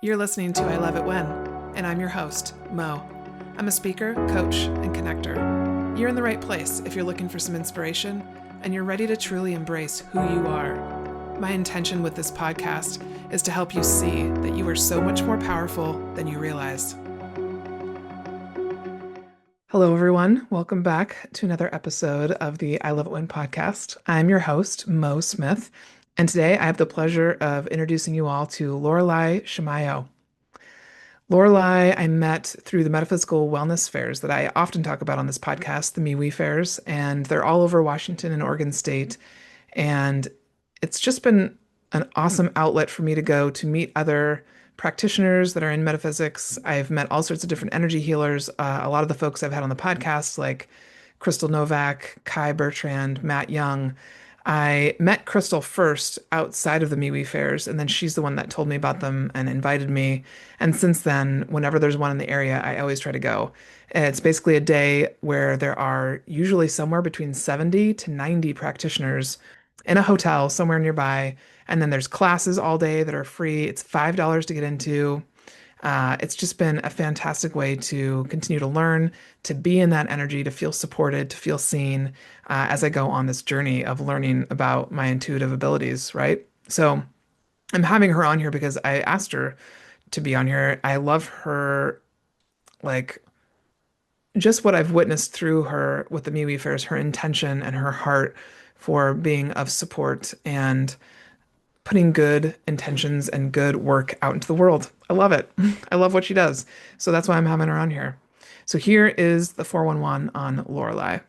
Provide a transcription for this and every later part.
You're listening to I Love It When, and I'm your host, Mo. I'm a speaker, coach, and connector. You're in the right place if you're looking for some inspiration and you're ready to truly embrace who you are. My intention with this podcast is to help you see that you are so much more powerful than you realize. Hello, everyone. Welcome back to another episode of the I Love It When podcast. I'm your host, Mo Smith, and today I have the pleasure of introducing you all to Laureli Shimayo. Laureli, I met through the Metaphysical Wellness fairs that I often talk about on this podcast, the MeWe fairs, and they're all over Washington and Oregon State. And it's just been an awesome outlet for me to go to meet other practitioners that are in metaphysics. I've met all sorts of different energy healers. A lot of the folks I've had on the podcast, like Crystal Novak, Kai Bertrand, Matt Young. I met Crystal first outside of the MeWe fairs, and then she's the one that told me about them and invited me. And since then, whenever there's one in the area, I always try to go. It's basically a day where there are usually somewhere between 70 to 90 practitioners in a hotel somewhere nearby. And then there's classes all day that are free. It's $5 to get into. It's just been a fantastic way to continue to learn, to be in that energy, to feel supported, to feel seen as I go on this journey of learning about my intuitive abilities, right? So I'm having her on here because I asked her to be on here. I love her, like, just what I've witnessed through her with the MeWe Fairs, her intention and her heart for being of support and putting good intentions and good work out into the world. I love it. I love what she does. So that's why I'm having her on here. So here is the 411 on Laureli.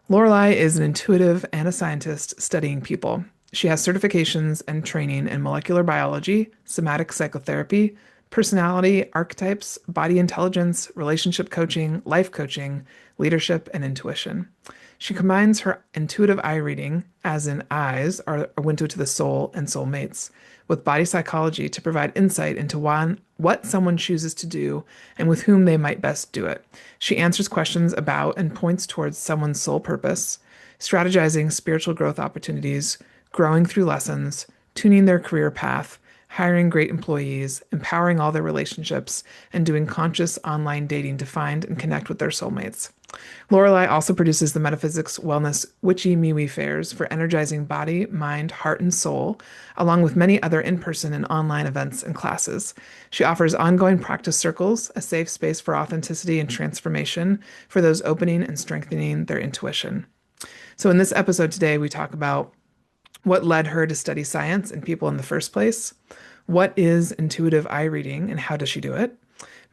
Laureli is an intuitive and a scientist studying people. She has certifications and training in molecular biology, somatic psychotherapy, personality, archetypes, body intelligence, relationship coaching, life coaching, leadership, and intuition. She combines her intuitive eye reading, as in eyes are a window to the soul and soulmates, with body psychology to provide insight into what someone chooses to do and with whom they might best do it. She answers questions about and points towards someone's soul purpose, strategizing spiritual growth opportunities, growing through lessons, tuning their career path, hiring great employees, empowering all their relationships, and doing conscious online dating to find and connect with their soulmates. Laureli also produces the Metaphysics Wellness Witchy MeWe fairs for energizing body, mind, heart, and soul, along with many other in-person and online events and classes. She offers ongoing practice circles, a safe space for authenticity and transformation for those opening and strengthening their intuition. So in this episode today, we talk about what led her to study science and people in the first place, what is intuitive eye reading and how does she do it,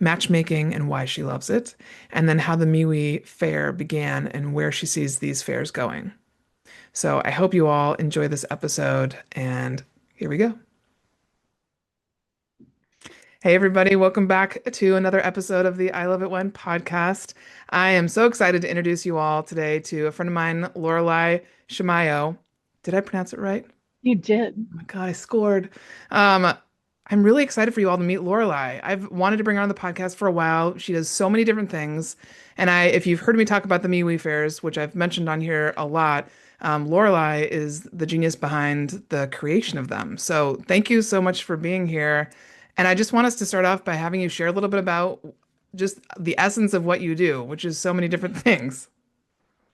matchmaking and why she loves it, and then how the MeWe fair began and where she sees these fairs going. So I hope you all enjoy this episode, and here we go. Hey, everybody, welcome back to another episode of the I Love It When podcast. I am so excited to introduce you all today to a friend of mine, Laureli Shimayo. Did I pronounce it right? You did. Oh my God, I scored. Um, I'm really excited for you all to meet Laureli. I've wanted to bring her on the podcast for a while. She does so many different things. And if you've heard me talk about the MeWe fairs, which I've mentioned on here a lot, Laureli is the genius behind the creation of them. So thank you so much for being here. And I just want us to start off by having you share a little bit about just the essence of what you do, which is so many different things.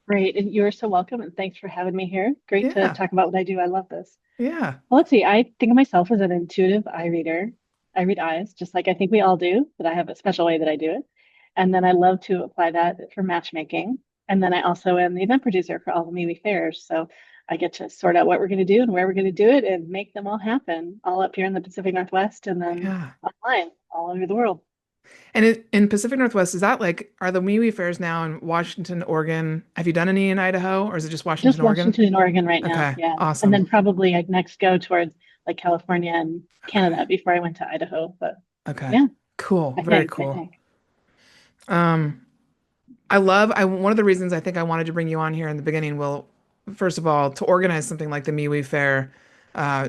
Great. And you're so welcome. And thanks for having me here. Great to Yeah, talk about what I do. I love this. yeah. Well, let's see. I think of myself as an intuitive eye reader. I read eyes, just like I think we all do, but I have a special way that I do it. And then I love to apply that for matchmaking. And then I also am the event producer for all the MeWe fairs. So I get to sort out what we're going to do and where we're going to do it and make them all happen, all up here in the Pacific Northwest and then Yeah. online all over the world. And in Pacific Northwest, is that like, are the MeWe fairs now in Washington, Oregon? Have you done any in Idaho, or is it just Just Washington, Oregon? Washington and Oregon right now. Okay, Yeah. And awesome. then probably I'd next go towards like California and Canada before I went to Idaho. But Okay, yeah, cool, I very think, I cool. think. Um, one of the reasons I think I wanted to bring you on here in the beginning, well, first of all, to organize something like the MeWe Fair, uh,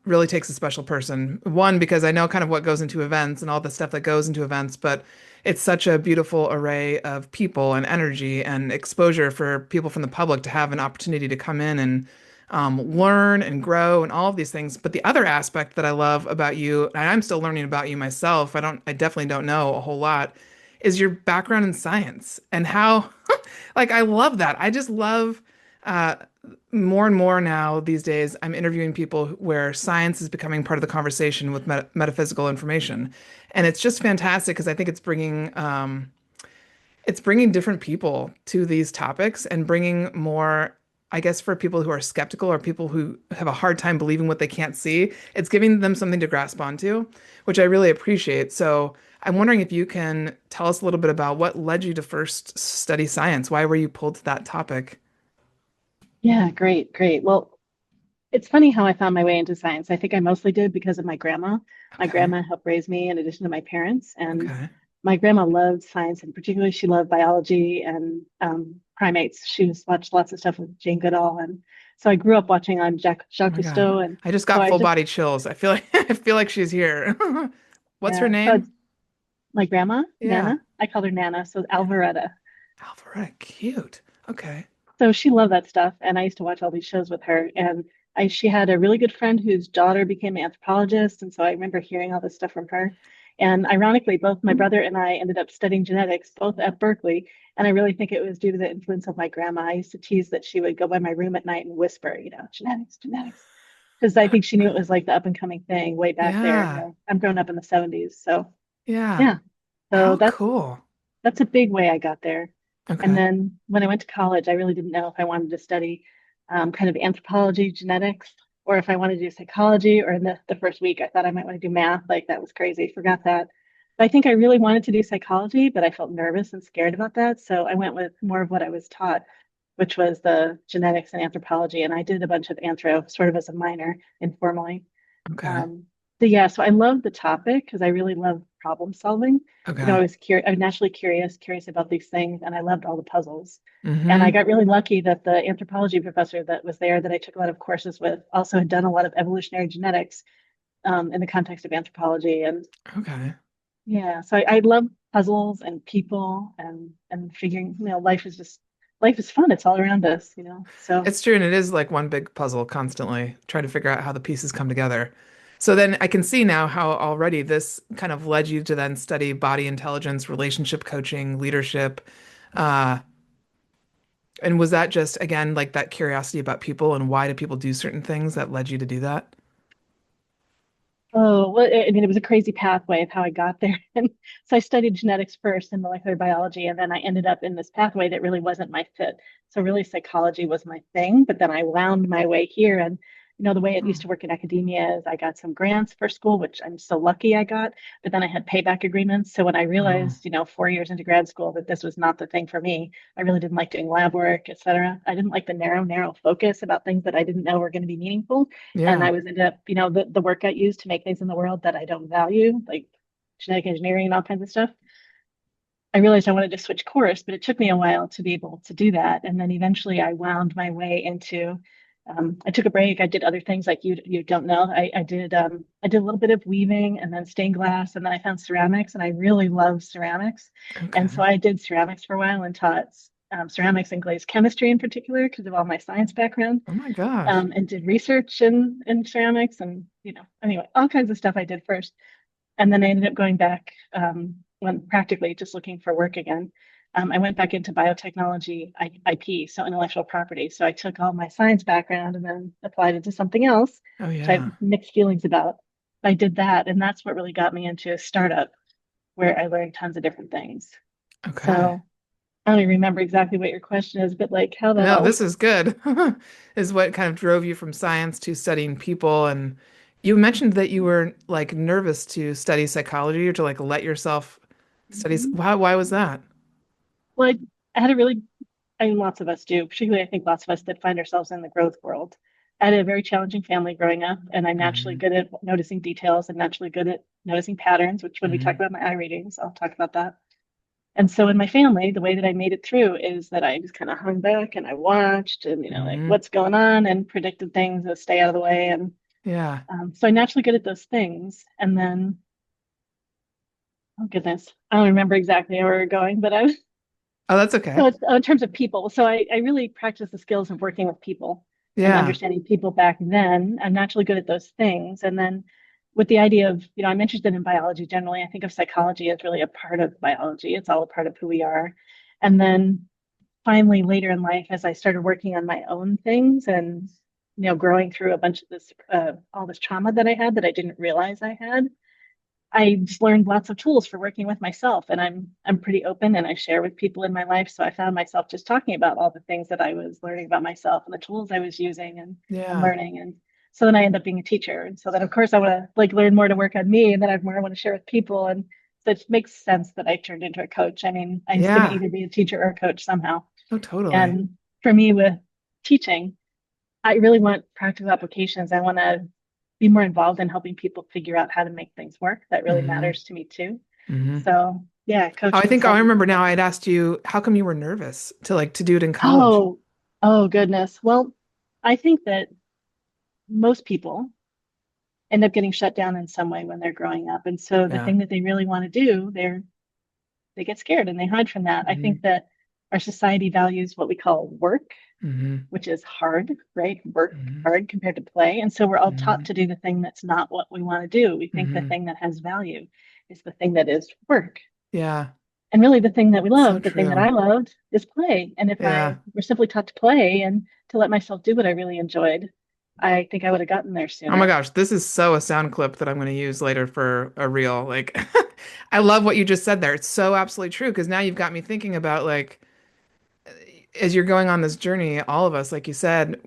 really takes a special person. One, because I know kind of what goes into events and all the stuff that goes into events, but it's such a beautiful array of people and energy and exposure for people from the public to have an opportunity to come in and learn and grow and all of these things. But the other aspect that I love about you, and I'm still learning about you myself, I definitely don't know a whole lot, is your background in science and how, like, I love that. I just love uh, more and more now these days, I'm interviewing people where science is becoming part of the conversation with metaphysical information. And it's just fantastic because I think it's bringing different people to these topics and bringing more, I guess, for people who are skeptical or people who have a hard time believing what they can't see, it's giving them something to grasp onto, which I really appreciate. So I'm wondering if you can tell us a little bit about what led you to first study science. Why were you pulled to that topic? Yeah, great, great. Well, it's funny how I found my way into science. I think I mostly did because of my grandma. My Okay. grandma helped raise me in addition to my parents. And Okay. my grandma loved science, and particularly she loved biology and primates. She was watched lots of stuff with Jane Goodall. And so I grew up watching on Oh Jacques my God. Cousteau. And I just so got I full just, body chills. I feel like I feel like she's here. What's her yeah, so name? it's my grandma, Yeah. Nana. I called her Nana. So Anna. Alvaretta. Alpharetta. Cute. Okay. So she loved that stuff, and I used to watch all these shows with her. And she had a really good friend whose daughter became an anthropologist, and so I remember hearing all this stuff from her. And ironically, both my brother and I ended up studying genetics, both at Berkeley. And I really think it was due to the influence of my grandma. I used to tease that she would go by my room at night and whisper, genetics, genetics, because I think she knew it was like the up and coming thing way back there. Yeah. I'm grown up in the 70s, so Yeah. yeah. So How that's cool. that's a big way I got there. And Okay. then when I went to college, I really didn't know if I wanted to study kind of anthropology, genetics, or if I wanted to do psychology. Or in the first week, I thought I might want to do math. Like that was crazy. Forgot that. But I think I really wanted to do psychology, but I felt nervous and scared about that. So I went with more of what I was taught, which was the genetics and anthropology. And I did a bunch of anthro sort of as a minor informally. Okay. Um, so yeah, so I love the topic because I really love problem solving. Okay. I was naturally curious about these things, and I loved all the puzzles. And I Mm-hmm. got really lucky that the anthropology professor that was there that I took a lot of courses with also had done a lot of evolutionary genetics in the context of anthropology. And Okay. yeah, so I love puzzles and people and figuring, life is fun. It's all around us. So It's true, and it is like one big puzzle constantly trying to figure out how the pieces come together. So then I can see now how already this kind of led you to then study body intelligence, relationship coaching, leadership. Uh, and was that just again like that curiosity about people and why do people do certain things that led you to do that? Oh, well, I mean, it was a crazy pathway of how I got there. And so I studied genetics first and molecular biology, and then I ended up in this pathway that really wasn't my fit. So really psychology was my thing, but then I wound my way here. And the way it Hmm. used to work in academia is I got some grants for school, which I'm so lucky I got, but then I had payback agreements. So when I Oh, realized, 4 years into grad school that this was not the thing for me, I really didn't like doing lab work, et cetera. I didn't like the narrow focus about things that I didn't know were going to be meaningful. And yeah. I was ended up, the work I used to make things in the world that I don't value, like genetic engineering and all kinds of stuff. I realized I wanted to switch course, but it took me a while to be able to do that. And then eventually I wound my way into I took a break. I did other things like you don't know. I did a little bit of weaving and then stained glass, and then I found ceramics, and I really love ceramics. And so Okay. I did ceramics for a while and taught ceramics and glazed chemistry in particular because of all my science background, Oh my gosh. and did research in ceramics and anyway, all kinds of stuff I did first. And then I ended up going back when practically just looking for work again. I went back into biotechnology IP, so intellectual property. So I took all my science background and then applied it to something else, Oh which I have yeah. mixed feelings about. I did that, and that's what really got me into a startup where I learned tons of different things. Okay. So I don't even remember exactly what your question is, but like how that No, all. this is good. Is what kind of drove you from science to studying people. And you mentioned that you were like nervous to study psychology or to like let yourself study. Mhm. Why was that? Well, I had a really I mean, lots of us do, particularly I think lots of us that find ourselves in the growth world. I had a very challenging family growing up, and I'm naturally Hmm. good at noticing details and naturally good at noticing patterns, which when we talk Hmm. about my eye readings, I'll talk about that. And so in my family, the way that I made it through is that I just kind of hung back and I watched and, like Hmm. what's going on and predicted things to stay out of the way. And Yeah. so I'm naturally good at those things. And then, oh goodness, I don't remember exactly where we're going, but I Oh, that's okay. so it's in terms of people. So I really practice the skills of working with people. and Yeah. understanding people back then. I'm naturally good at those things. And then with the idea of, I'm interested in biology generally. I think of psychology as really a part of biology. It's all a part of who we are. And then finally later in life, as I started working on my own things and, growing through a bunch of this, all this trauma that I had that I didn't realize I had, I just learned lots of tools for working with myself, and I'm pretty open and I share with people in my life. So I found myself just talking about all the things that I was learning about myself and the tools I was using and Yeah. learning. And so then I end up being a teacher. And so then of course I want to like learn more to work on me, and then I have more I want to share with people. And so it makes sense that I turned into a coach. I mean, I was going to Yeah. either be a teacher or a coach somehow. Oh, totally. And for me with teaching, I really want practical applications. I want to be more involved in helping people figure out how to make things work. That really Hmm. matters to me too. Hmm. So yeah, Oh, I coaching think I sounds remember now. like, I had asked you, how come you were nervous to do it in college? oh, oh goodness. Well, I think that most people end up getting shut down in some way when they're growing up. And so the Yeah. thing that they really want to do, they get scared and they hide from that. I Hmm. think that our society values what we call work, Hmm. which is hard, right? Work Hmm. hard compared to play. And so we're all taught Hmm. to do the thing that's not what we want to do. We think the Hmm. thing that has value is the thing that is work. Yeah. And really the thing that we So love, the thing that true. I loved is play. And if I Yeah. were simply taught to play and to let myself do what I really enjoyed, I think I would have gotten there Oh my sooner. gosh, this is so a sound clip that I'm going to use later for a reel. Like, I love what you just said there. It's so absolutely true because now you've got me thinking about like, as you're going on this journey, all of us, like you said,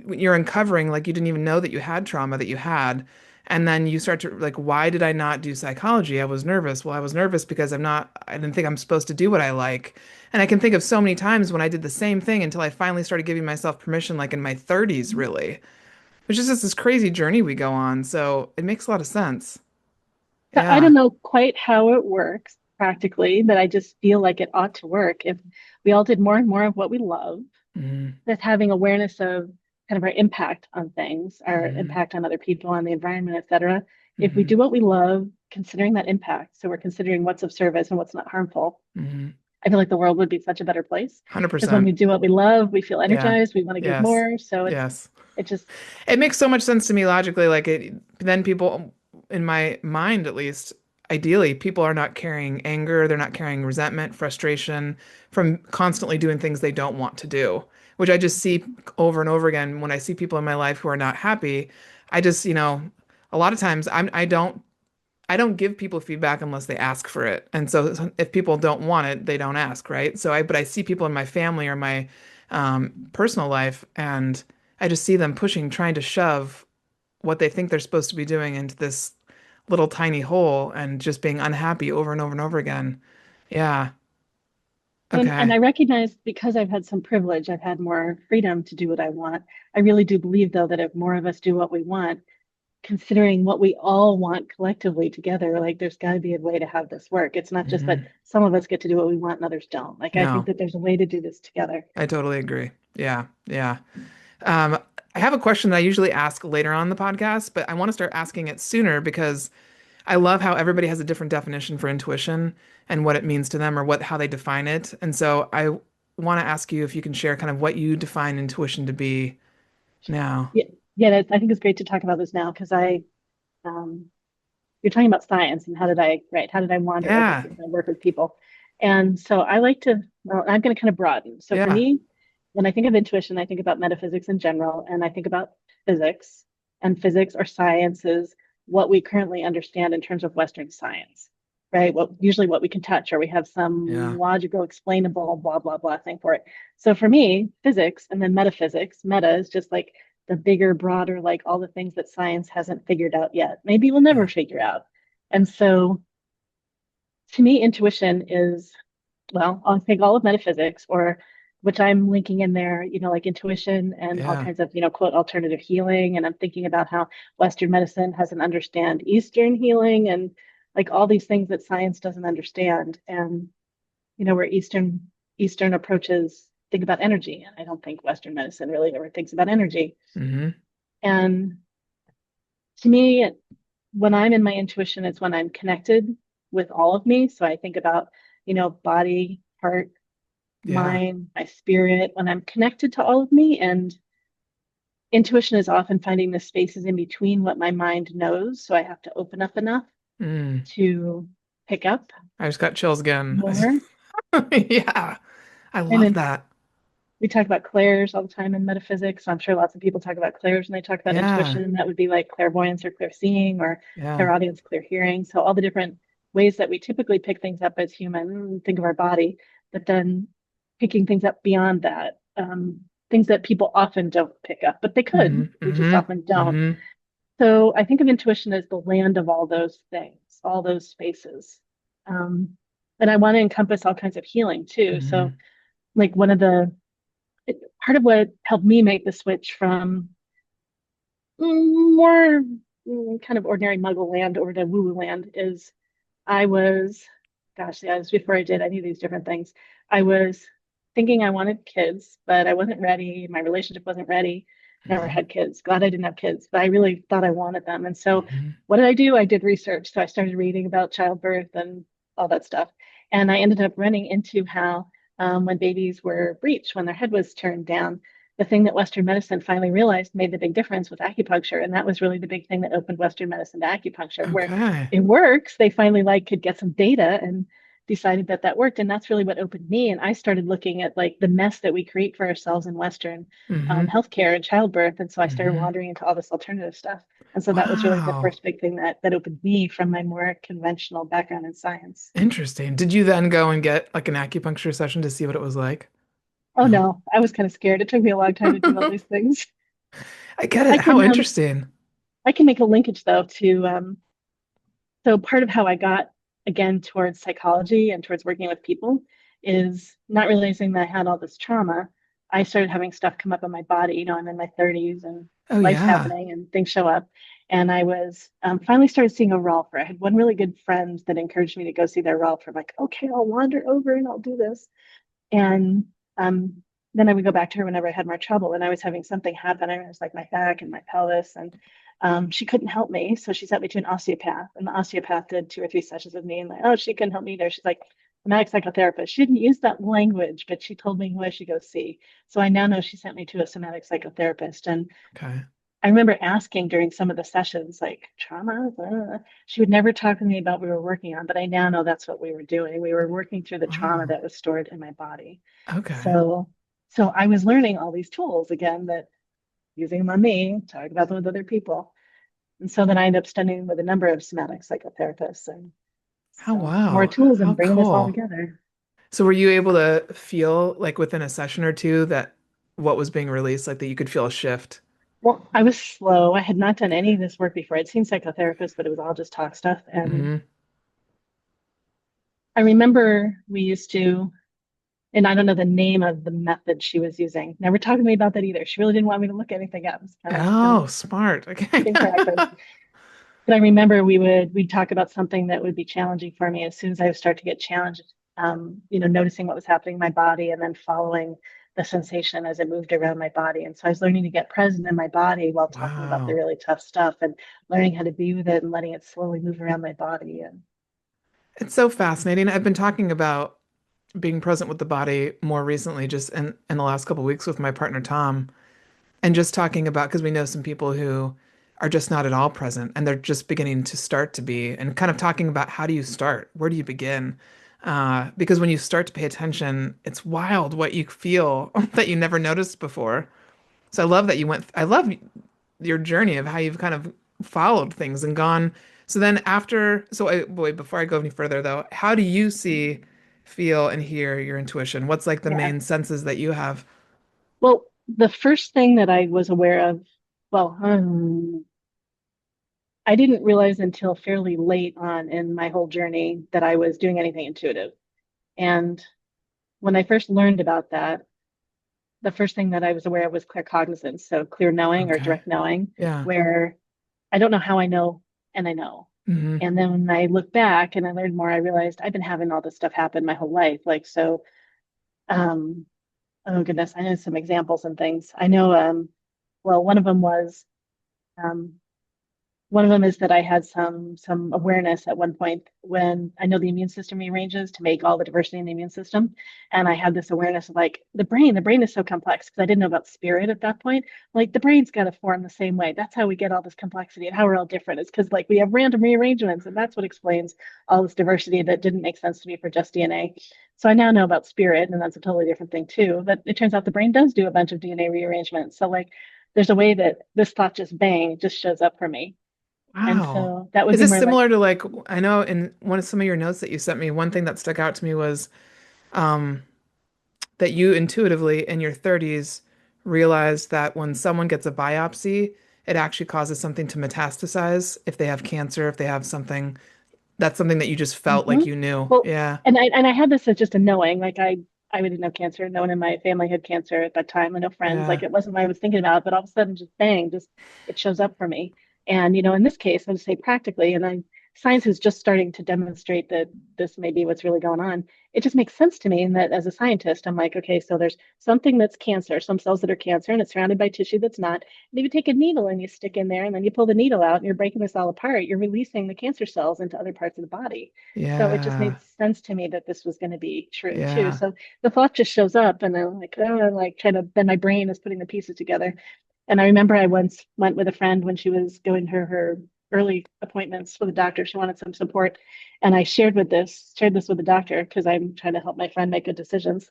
you're uncovering like you didn't even know that you had trauma that you had. And then you start to like, why did I not do psychology? I was nervous. Well, I was nervous because I didn't think I'm supposed to do what I like. And I can think of so many times when I did the same thing until I finally started giving myself permission, like in my 30s, really, which is just this crazy journey we go on. So it makes a lot of sense. I Yeah. don't know quite how it works practically, but I just feel like it ought to work if we all did more and more of what we love, Hmm. that's having awareness of kind of our impact on things, our Hmm. impact on other people, on the environment, et cetera. If we Hmm. do what we love, considering that impact, so we're considering what's of service and what's not harmful, Hmm. I feel like the world would be such a better place. Because when 100%. we do what we love, we feel Yeah. energized, we want to give Yes. more. So Yes. it just, It makes so much sense to me logically. Then people, in my mind at least, ideally, people are not carrying anger, they're not carrying resentment, frustration from constantly doing things they don't want to do, which I just see over and over again when I see people in my life who are not happy. I just, a lot of times I don't give people feedback unless they ask for it. And so if people don't want it, they don't ask, right? But I see people in my family or my personal life, and I just see them pushing, trying to shove what they think they're supposed to be doing into this little tiny hole and just being unhappy over and over and over again. Yeah. and Okay. I recognize because I've had some privilege, I've had more freedom to do what I want. I really do believe, though, that if more of us do what we want, considering what we all want collectively together, like there's got to be a way to have this work. It's not just that Hmm. some of us get to do what we want and others don't. Like I think No, that there's a way to do this together. I totally agree. Yeah. Yeah. Um, I have a question that I usually ask later on in the podcast, but I want to start asking it sooner because I love how everybody has a different definition for intuition and what it means to them or how they define it. And so I want to ask you if you can share kind of what you define intuition to be now. Yeah, yeah. I think it's great to talk about this now because um, you're talking about science and how did I wander over Yeah. here and work with people? And so I like to, well, I'm going to kind of broaden. So for Yeah. me, when I think of intuition, I think about metaphysics in general, and I think about physics. And physics or science is what we currently understand in terms of Western science, right? Usually what we can touch, or we have some Yeah. logical, explainable, blah, blah, blah thing for it. So for me, physics and then metaphysics, meta is just like the bigger, broader, like all the things that science hasn't figured out yet. Maybe we'll never Yeah. figure out. And so to me, intuition is, well, I'll take all of metaphysics, or which I'm linking in there, like intuition and all Yeah. kinds of, quote, alternative healing. And I'm thinking about how Western medicine doesn't understand Eastern healing and like all these things that science doesn't understand. And, where Eastern approaches think about energy. And I don't think Western medicine really ever thinks about energy. Hmm. And to me, when I'm in my intuition, it's when I'm connected with all of me. So I think about, body, heart, Yeah. mind, my spirit, when I'm connected to all of me. And intuition is often finding the spaces in between what my mind knows. So I have to open up enough Mm. to pick up I just got chills again. more. Yeah, I And love then that. we talk about clairs all the time in metaphysics. I'm sure lots of people talk about clairs when they talk about Yeah, intuition. That would be like clairvoyance or clairseeing or yeah. clairaudience, clear hearing. So all the different ways that we typically pick things up as human, think of our body, but then picking things up beyond that. Things that people often don't pick up, but they could. Hmm. We just Hmm. often don't. Hmm. So I think of intuition as the land of all those things, all those spaces. Um, and I want to encompass all kinds of healing too. So, Hmm. like one of the part of what helped me make the switch from more kind of ordinary muggle land over to woo woo land is I was, gosh, yeah, it was before I did any of these different things. I was thinking I wanted kids, but I wasn't ready. My relationship wasn't ready. Never Hmm. had kids. Glad I didn't have kids, but I really thought I wanted them. And so, Hmm. what did I do? I did research. So, I started reading about childbirth and all that stuff. And I ended up running into how, when babies were breech, when their head was turned down, the thing that Western medicine finally realized made the big difference was acupuncture. And that was really the big thing that opened Western medicine to acupuncture, where Okay. it works. They finally like could get some data and decided that that worked. And that's really what opened me. And I started looking at like the mess that we create for ourselves in Western Hmm. healthcare and childbirth. And so I started Hmm. wandering into all this alternative stuff. And so that was really the Wow. first big thing that opened me from my more conventional background in science. Interesting. Did you then go and get like an acupuncture session to see what it was like? Oh No. no, I was kind of scared. It took me a long time to do all these things. I get I it. How can interesting. I can make a linkage though to so part of how I got again towards psychology and towards working with people is not realizing that I had all this trauma. I started having stuff come up in my body. You know, I'm in my 30s and Oh life's yeah. happening and things show up. And I was finally started seeing a rolfer. I had one really good friend that encouraged me to go see their rolfer. I'm like, okay, I'll wander over and I'll do this. And um, then I would go back to her whenever I had more trouble. And I was having something happen. I was like my back and my pelvis. And she couldn't help me. So she sent me to an osteopath. And the osteopath did 2 or 3 sessions with me. And like, oh, she couldn't help me either. She's like, somatic psychotherapist. She didn't use that language, but she told me who I should go see. So I now know she sent me to a somatic psychotherapist. And Okay. I remember asking during some of the sessions, like trauma. She would never talk to me about what we were working on, but I now know that's what we were doing. We were working through the trauma Wow. that was stored in my body. Okay. So, so I was learning all these tools again that using them on me, talk about them with other people. And so then I ended up studying with a number of somatic psychotherapists and How so more wow. tools How and bringing us all cool. together. So were you able to feel like within a session or two that what was being released, like that you could feel a shift? Well, I was slow. I had not done any of this work before. I'd seen psychotherapists, but it was all just talk stuff. And Hmm. I remember we used to, and I don't know the name of the method she was using. Never talked to me about that either. She really didn't want me to look anything up. It's kind of Oh, smart. Okay. being proactive. But I remember we'd talk about something that would be challenging for me as soon as I would start to get challenged, noticing what was happening in my body and then following the sensation as it moved around my body. And so I was learning to get present in my body while talking about the Wow. really tough stuff and learning how to be with it and letting it slowly move around my body. And It's so fascinating. I've been talking about being present with the body more recently, just in the last couple of weeks with my partner Tom, and just talking about because we know some people who are just not at all present and they're just beginning to start to be, and kind of talking about how do you start? Where do you begin? Because when you start to pay attention, it's wild what you feel that you never noticed before. So I love that you went, I love your journey of how you've kind of followed things and gone. So then after, so boy, before I go any further though, how do you see, feel, and hear your intuition? What's like the yeah. main senses that you have? Well, the first thing that I was aware of, well, I didn't realize until fairly late on in my whole journey that I was doing anything intuitive. And when I first learned about that, the first thing that I was aware of was claircognizance, so clear knowing or Okay. direct knowing, Yeah. where I don't know how I know and I know. Hmm. And then when I look back and I learned more, I realized I've been having all this stuff happen my whole life. Like, so, um, oh goodness, I know some examples and things. I know, well, one of them was um, One of them is that I had some awareness at one point when I know the immune system rearranges to make all the diversity in the immune system. And I had this awareness of like the brain is so complex because I didn't know about spirit at that point. Like the brain's got to form the same way. That's how we get all this complexity and how we're all different. It's because like we have random rearrangements, and that's what explains all this diversity that didn't make sense to me for just DNA. So I now know about spirit, and that's a totally different thing too. But it turns out the brain does do a bunch of DNA rearrangements. So like there's a way that this thought just bang just shows up for me. And Wow. so that would Is be this more like, similar to like I know in one of some of your notes that you sent me, one thing that stuck out to me was um that you intuitively in your 30s realized that when someone gets a biopsy, it actually causes something to metastasize if they have cancer, if they have something, that's something that you just felt hmm like you knew. well, Yeah. and I had this as just a knowing, like I didn't have cancer. No one in my family had cancer at that time, and no friends. Like Yeah. it wasn't what I was thinking about, but all of a sudden, just bang, just it shows up for me. And in this case, I'll just say practically, and science is just starting to demonstrate that this may be what's really going on. It just makes sense to me, and that as a scientist, I'm like, okay, so there's something that's cancer, some cells that are cancer, and it's surrounded by tissue that's not. And if you take a needle and you stick in there, and then you pull the needle out, and you're breaking this all apart, you're releasing the cancer cells into other parts of the body. So it just Yeah. made sense to me that this was going to be true too. Yeah. So the thought just shows up, and I'm like, oh, like trying to, then my brain is putting the pieces together. And I remember I once went with a friend when she was going to her early appointments with a doctor. She wanted some support. And I shared this with the doctor because I'm trying to help my friend make good decisions.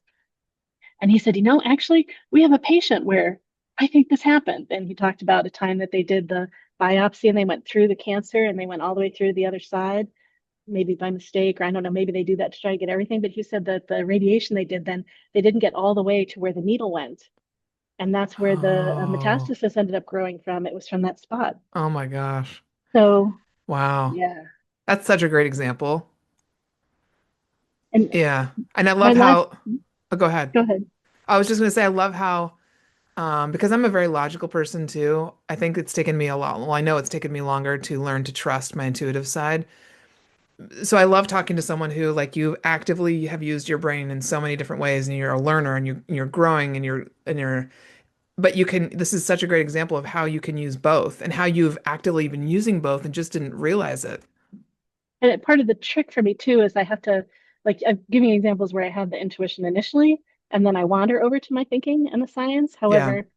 And he said, actually, we have a patient where I think this happened. And he talked about a time that they did the biopsy and they went through the cancer and they went all the way through the other side, maybe by mistake, or I don't know, maybe they do that to try to get everything. But he said that the radiation they did then, they didn't get all the way to where the needle went. And that's where the Oh. metastasis ended up growing from. It was from that spot. Oh my gosh. So, Wow. yeah. That's such a great example. And Yeah. And I my love last, how, oh, go ahead. go ahead. I was just going to say, I love how, because I'm a very logical person too, I think it's taken me a lot. Well, I know it's taken me longer to learn to trust my intuitive side. So I love talking to someone who, like you, actively have used your brain in so many different ways, and you're a learner, and you're growing, but you can. This is such a great example of how you can use both, and how you've actively been using both and just didn't realize it. And part of the trick for me too is I have to, like, I'm giving examples where I have the intuition initially, and then I wander over to my thinking and the science. Yeah. However,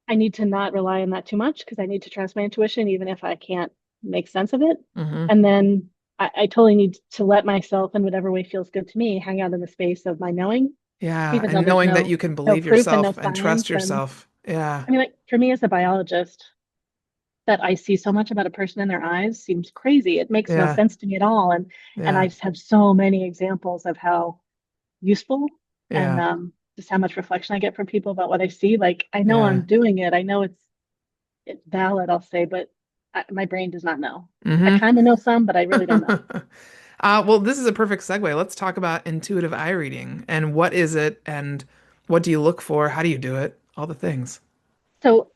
I need to not rely on that too much because I need to trust my intuition, even if I can't make sense of it. Hmm. And then I totally need to let myself, in whatever way feels good to me, hang out in the space of my knowing, Yeah. even though And there's knowing that you can no believe proof and no yourself and trust science. And yourself. Yeah. I mean, like for me as a biologist, that I see so much about a person in their eyes seems crazy. It makes no Yeah. sense to me at all. And Yeah. I just have so many examples of how useful and Yeah. just how much reflection I get from people about what I see. Like I know Yeah. I'm doing it. I know it's valid, I'll say, but my brain does not know. I Hmm. kind of know some, but I really don't know. Well, this is a perfect segue. Let's talk about intuitive eye reading and what is it and what do you look for? How do you do it? All the things. So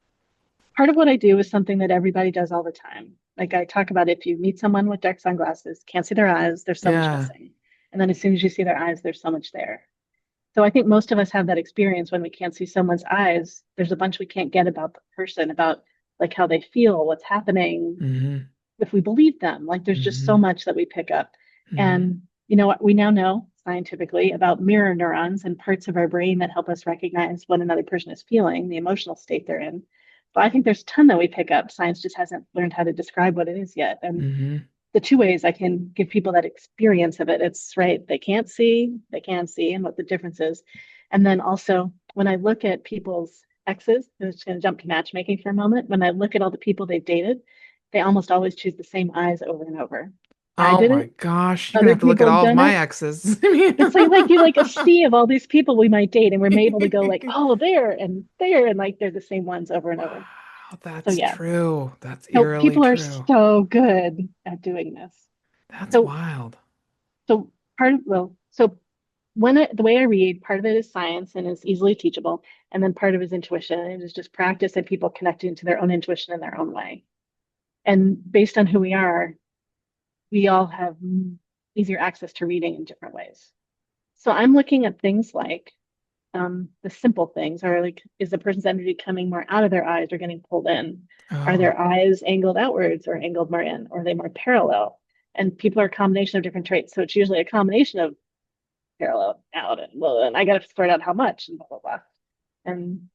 part of what I do is something that everybody does all the time. Like I talk about if you meet someone with dark sunglasses, can't see their eyes, there's so much Yeah. missing. And then as soon as you see their eyes, there's so much there. So I think most of us have that experience when we can't see someone's eyes. There's a bunch we can't get about the person, about like how they feel, what's happening, Hmm. if we believe them. Like there's just so Hmm. much that we pick up. Hmm. And you know what? We now know scientifically about mirror neurons and parts of our brain that help us recognize what another person is feeling, the emotional state they're in. So I think there's a ton that we pick up. Science just hasn't learned how to describe what it is yet. And Hmm. the two ways I can give people that experience of it, it's right, they can't see, they can see, and what the difference is. And then also, when I look at people's exes, I'm just going to jump to matchmaking for a moment. When I look at all the people they've dated, they almost always choose the same eyes over and over. I Oh did my it, gosh. You're gonna other have to look at people have all of done my it. exes. I mean, It's like you like a sea of all these people we might date, and we're able to go like, oh, there, and like they're the same ones over and over. wow, So that's yeah, true. That's no, eerily people are true. so good at doing this. That's So wild. so part of well, so the way I read, part of it is science and is easily teachable, and then part of it is intuition. And it is just practice and people connecting to their own intuition in their own way. And based on who we all have easier access to reading in different ways. So I'm looking at things like the simple things are like, is the person's energy coming more out of their eyes or getting pulled in? Are Oh, their eyes angled outwards or angled more in, or are they more parallel? And people are a combination of different traits. So it's usually a combination of parallel out and well, and I got to sort out how much and blah, blah, blah. And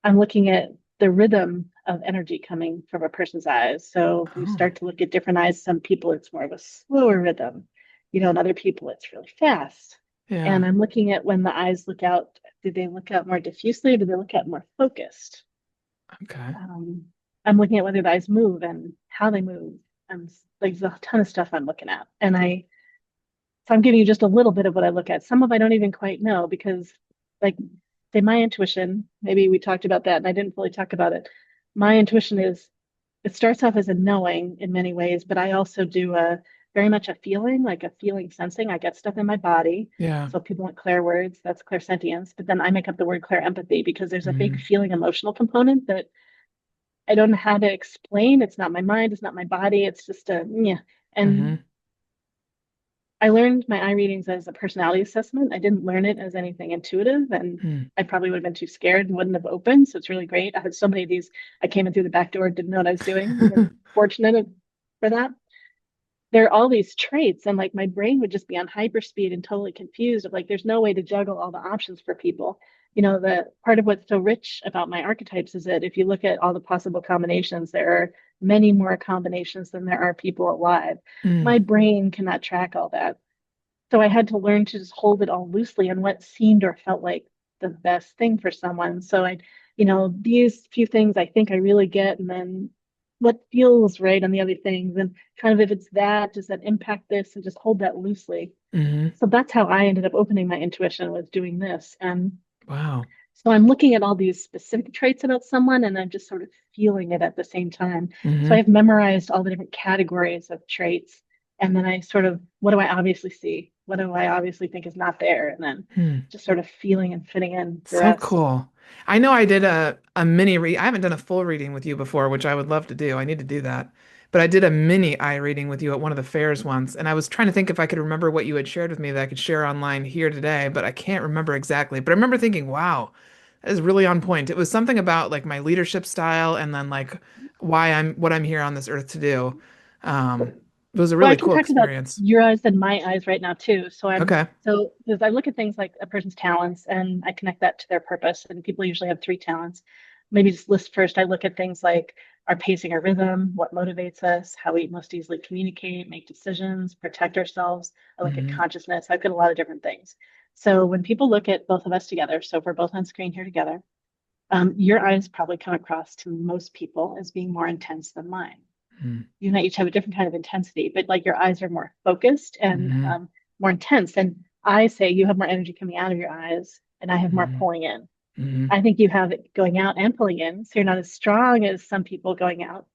I'm looking at the rhythm of energy coming from a person's eyes. So if you oh, start to look at different eyes, some people it's more of a slower rhythm, and other people it's really fast. yeah. And I'm looking at when the eyes look out, do they look out more diffusely or do they look out more focused? Okay. Um, I'm looking at whether the eyes move and how they move. And like there's a ton of stuff I'm looking at. So I'm giving you just a little bit of what I look at. Some of I don't even quite know because, like, say my intuition, maybe we talked about that and I didn't fully talk about it. My intuition is it starts off as a knowing in many ways, but I also do a very much a feeling, like a feeling sensing. I get stuff in my body. Yeah. So if people want clair words, that's clairsentience. But then I make up the word clair empathy because there's a big Mm-hmm. feeling emotional component that I don't know how to explain. It's not my mind, it's not my body. It's just a yeah. And Mm-hmm. I learned my eye readings as a personality assessment. I didn't learn it as anything intuitive, and Mm. I probably would have been too scared and wouldn't have opened. So it's really great. I had so many of these. I came in through the back door, didn't know what I was doing. I've been fortunate for that. There are all these traits, and like my brain would just be on hyperspeed and totally confused of like, there's no way to juggle all the options for people. The part of what's so rich about my archetypes is that if you look at all the possible combinations, there are many more combinations than there are people alive. Mm. My brain cannot track all that. So I had to learn to just hold it all loosely and what seemed or felt like the best thing for someone. So these few things I think I really get, and then what feels right on the other things, and kind of if it's that, does that impact this, and just hold that loosely. Mm-hmm. So that's how I ended up opening my intuition was doing this. And Wow. so I'm looking at all these specific traits about someone and I'm just sort of feeling it at the same time. So Mm-hmm. I've memorized all the different categories of traits. And then I sort of, what do I obviously see? What do I obviously think is not there? And then Hmm. just sort of feeling and fitting in the So rest. cool. I know I did a mini read. I haven't done a full reading with you before, which I would love to do. I need to do that. But I did a mini eye reading with you at one of the fairs once, and I was trying to think if I could remember what you had shared with me that I could share online here today, but I can't remember exactly. But I remember thinking, wow, that is really on point. It was something about like my leadership style and then like why I'm what I'm here on this earth to do. It was a Well, I really can cool talk about experience. your eyes and my eyes right now too. Okay. So because I look at things like a person's talents and I connect that to their purpose. And people usually have three talents. Maybe just list first. I look at things like our pacing, our rhythm, what motivates us, how we most easily communicate, make decisions, protect ourselves. I look at Hmm. consciousness. I look at a lot of different things. So when people look at both of us together, so if we're both on screen here together, your eyes probably come across to most people as being more intense than mine. You might each have a different kind of intensity, but like your eyes are more focused and Hmm. more intense. And I say you have more energy coming out of your eyes, and I have more Hmm. pulling in. Hmm. I think you have it going out and pulling in, so you're not as strong as some people going out.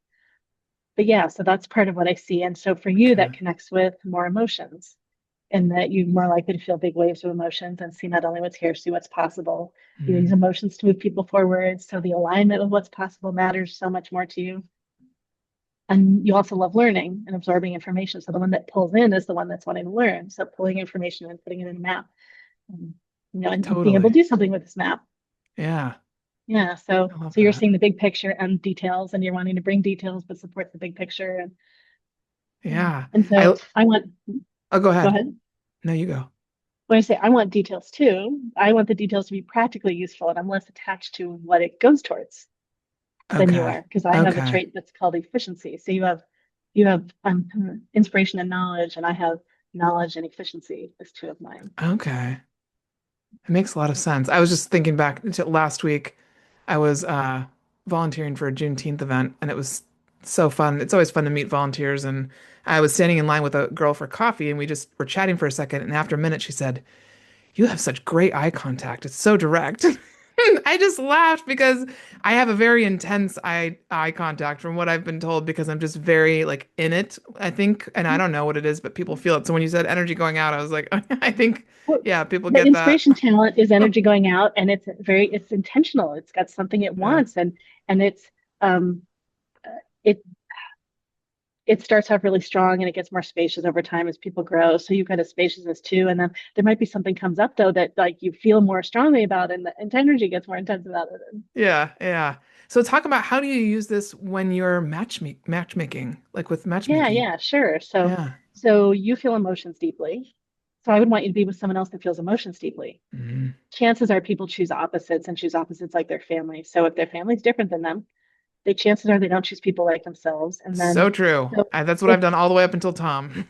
But yeah, so that's part of what I see. And so for you, that Okay. connects with more emotions, and that you're more likely to feel big waves of emotions and see not only what's here, see what's possible. You use Mm. emotions to move people forward. So the alignment of what's possible matters so much more to you. And you also love learning and absorbing information. So the one that pulls in is the one that's wanting to learn. So pulling information and putting it in a map, and, and being able Totally. to do something with this map. Yeah. Yeah. So I love so you're that. seeing the big picture and details, and you're wanting to bring details but support the big picture. And Yeah. and so I I want. Oh, go Go ahead. ahead. No, you go. When I say I want details too, I want the details to be practically useful, and I'm less attached to what it goes towards than you Okay. are because I have a Okay. trait that's called efficiency. So you have inspiration and knowledge, and I have knowledge and efficiency as two of mine. Okay. It makes a lot of sense. I was just thinking back to last week. I was volunteering for a Juneteenth event and it was so fun. It's always fun to meet volunteers and I was standing in line with a girl for coffee and we just were chatting for a second and after a minute she said, "You have such great eye contact. It's so direct." I just laughed because I have a very intense eye contact from what I've been told because I'm just very like in it, I think, and I don't know what it is, but people feel it. So when you said energy going out, I was like, I think, Well, yeah, people the get that. inspiration talent is energy going out, and it's intentional. It's got something it Yeah. wants, and it's um it it starts off really strong and it gets more spacious over time as people grow. So you've got a spaciousness too. And then there might be something comes up though that like you feel more strongly about and the energy gets more intense about it. Yeah, yeah. So talk about how do you use this when you're matchmaking, like with Yeah, matchmaking? yeah, sure. So Yeah. so you feel emotions deeply. So I would want you to be with someone else that feels emotions deeply. Hmm. Chances are people choose opposites and choose opposites like their family. So if their family's different than them, the chances are they don't choose people like themselves. And So then true. so That's what if I've done all the way up until Tom.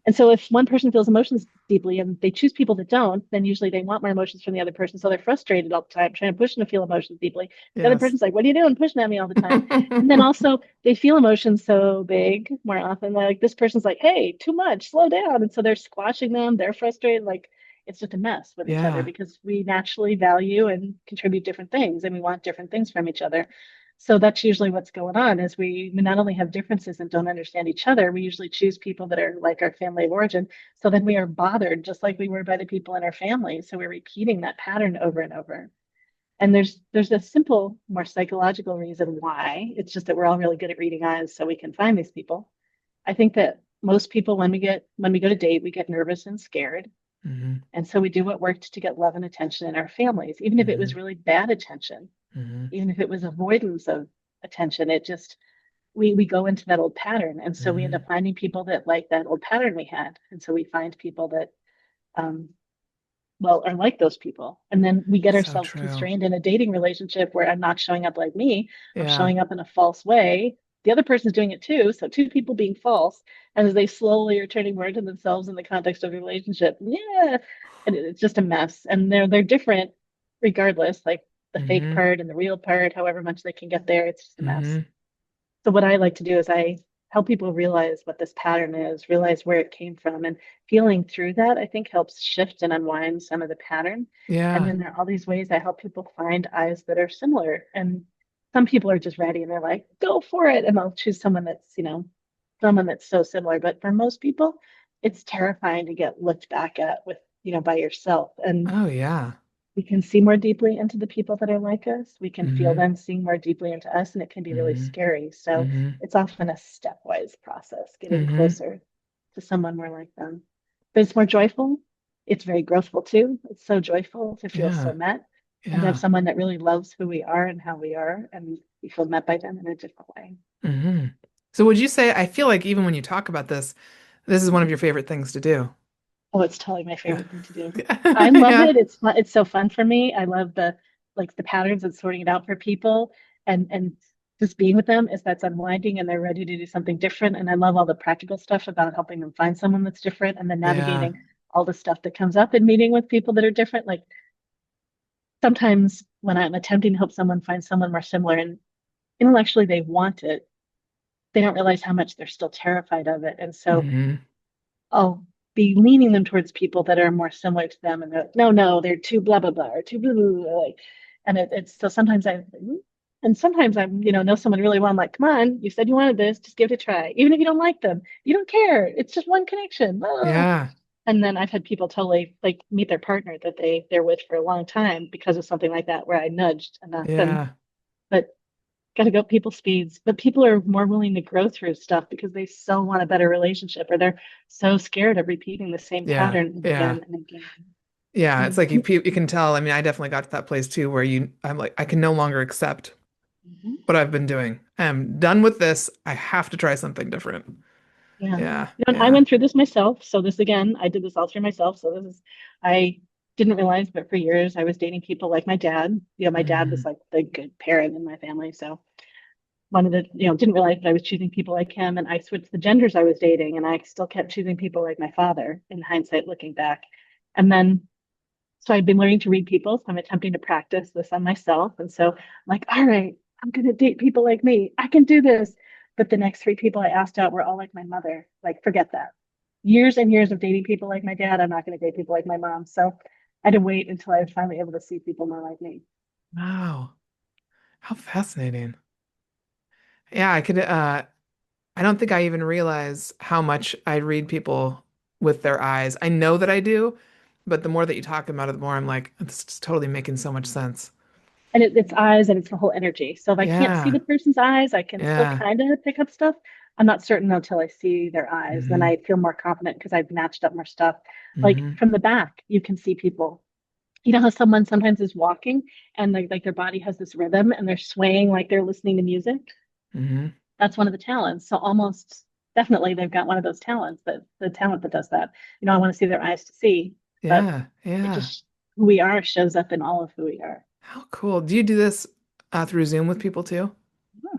And so if one person feels emotions deeply and they choose people that don't, then usually they want more emotions from the other person. So they're frustrated all the time, trying to push them to feel emotions deeply. The other Yes. person's like, what are you doing? Pushing at me all the time. And then also they feel emotions so big more often. Like this person's like, hey, too much, slow down. And so they're squashing them. They're frustrated. Like it's just a mess with each other Yeah. because we naturally value and contribute different things and we want different things from each other. So that's usually what's going on is we not only have differences and don't understand each other, we usually choose people that are like our family of origin. So then we are bothered just like we were by the people in our family. So we're repeating that pattern over and over. And there's a simple, more psychological reason why. It's just that we're all really good at reading eyes, so we can find these people. I think that most people when we go to date, we get nervous and scared. Hmm. And so we do what worked to get love and attention in our families, even if it was Hmm. really bad attention, Hmm. even if it was avoidance of attention. It just we go into that old pattern, and so we end Hmm. up finding people that like that old pattern we had, and so we find people that um, well are like those people, and then we get So ourselves true. constrained in a dating relationship where I'm not showing up like me, I'm Yeah. showing up in a false way. The other person's doing it too, so two people being false, and as they slowly are turning more into themselves in the context of the relationship, yeah, and it's just a mess. And they're different regardless, like the fake Hmm. part and the real part, however much they can get there, it's just a mess. Hmm. So what I like to do is I help people realize what this pattern is, realize where it came from, and feeling through that, I think helps shift and unwind some of the pattern. And Yeah. then there are all these ways I help people find eyes that are similar. And some people are just ready and they're like, go for it. And they'll choose someone that's, someone that's so similar. But for most people, it's terrifying to get looked back at with, by yourself. And Oh yeah. we can see more deeply into the people that are like us. We can feel Hmm. them seeing more deeply into us, and it can be really Hmm. scary. So Hmm. it's often a stepwise process, getting Hmm. closer to someone more like them. But it's more joyful. It's very growthful too. It's so joyful to feel so Yeah. met and to have Yeah. someone that really loves who we are and how we are, and we feel met by them in a different way. Hmm. So would you say, I feel like even when you talk about this is one of your favorite things to do? Oh, it's totally my Yeah. favorite thing to do. I love Yeah. it. It's fun. It's so fun for me. I love the like the patterns and sorting it out for people and just being with them is that's unwinding and they're ready to do something different. And I love all the practical stuff about helping them find someone that's different and then Yeah. navigating all the stuff that comes up in meeting with people that are different. Like sometimes when I'm attempting to help someone find someone more similar and intellectually they want it, they don't realize how much they're still terrified of it. And so Hmm. I'll be leaning them towards people that are more similar to them. And they're, no, no, they're too blah, blah, blah, or too blah, blah, blah. Like, and it's so sometimes and sometimes I'm, know someone really well. I'm like, come on, you said you wanted this, just give it a try. Even if you don't like them, you don't care. It's just one connection. Ah. Yeah. And then I've had people totally like meet their partner that they're with for a long time because of something like that, where I nudged and not them. Yeah. But got to go people speeds, but people are more willing to grow through stuff because they so want a better relationship or they're so scared of repeating the same Yeah. pattern Yeah. again and again. Yeah. It's And like you can tell. I mean, I definitely got to that place too where I'm like, I can no longer accept Mhm. what I've been doing. I'm done with this. I have to try something different. Yeah. Yeah. And I Yeah. went through this myself. So this again, I did this all through myself. So this is, I didn't realize, but for years I was dating people like my dad. My dad was Hmm. like the good parent in my family. So wanted to, didn't realize that I was choosing people like him. And I switched the genders I was dating and I still kept choosing people like my father in hindsight, looking back. And then so I've been learning to read people. So I'm attempting to practice this on myself. And so I'm like, all right, I'm going to date people like me. I can do this. But the next three people I asked out were all like my mother. Like, forget that. Years and years of dating people like my dad. I'm not going to date people like my mom. So I had to wait until I was finally able to see people more like me. Wow. How fascinating. Yeah, I don't think I even realize how much I read people with their eyes. I know that I do, but the more that you talk about it, the more I'm like, this is totally making so much sense. And it's eyes and it's the whole energy. So if I can't see Yeah. the person's eyes, I can still Yeah. kind of pick up stuff. I'm not certain until I see their eyes. Then Hmm. I feel more confident because I've matched up more stuff. Like Hmm. from the back, you can see people. You know how someone sometimes is walking and like their body has this rhythm and they're swaying like they're listening to music? Hmm. That's one of the talents. So almost definitely they've got one of those talents, that the talent that does that. I want to see their eyes to see, but Yeah, it yeah. just who we are shows up in all of who we are. How cool. Do you do this through Zoom with people too?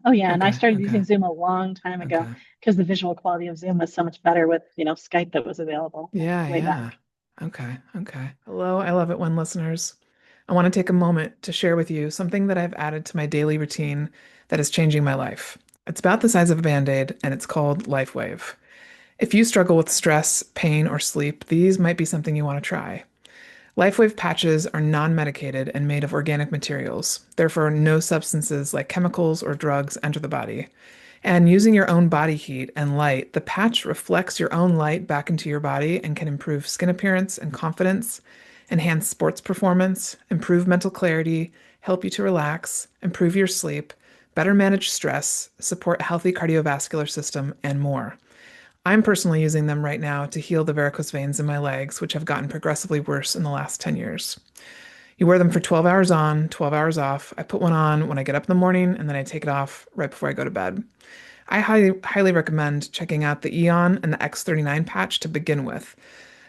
Oh yeah, and I Okay, started okay, using Zoom a long time ago okay. because the visual quality of Zoom was so much better with, Skype that was available Yeah, way yeah. back. Okay, okay. Hello, I love it when listeners. I want to take a moment to share with you something that I've added to my daily routine that is changing my life. It's about the size of a band-aid and it's called LifeWave. If you struggle with stress, pain, or sleep, these might be something you want to try. LifeWave patches are non-medicated and made of organic materials. Therefore, no substances like chemicals or drugs enter the body. And using your own body heat and light, the patch reflects your own light back into your body and can improve skin appearance and confidence, enhance sports performance, improve mental clarity, help you to relax, improve your sleep, better manage stress, support a healthy cardiovascular system, and more. I'm personally using them right now to heal the varicose veins in my legs, which have gotten progressively worse in the last 10 years. You wear them for 12 hours on, 12 hours off. I put one on when I get up in the morning and then I take it off right before I go to bed. I highly recommend checking out the Eon and the X39 patch to begin with.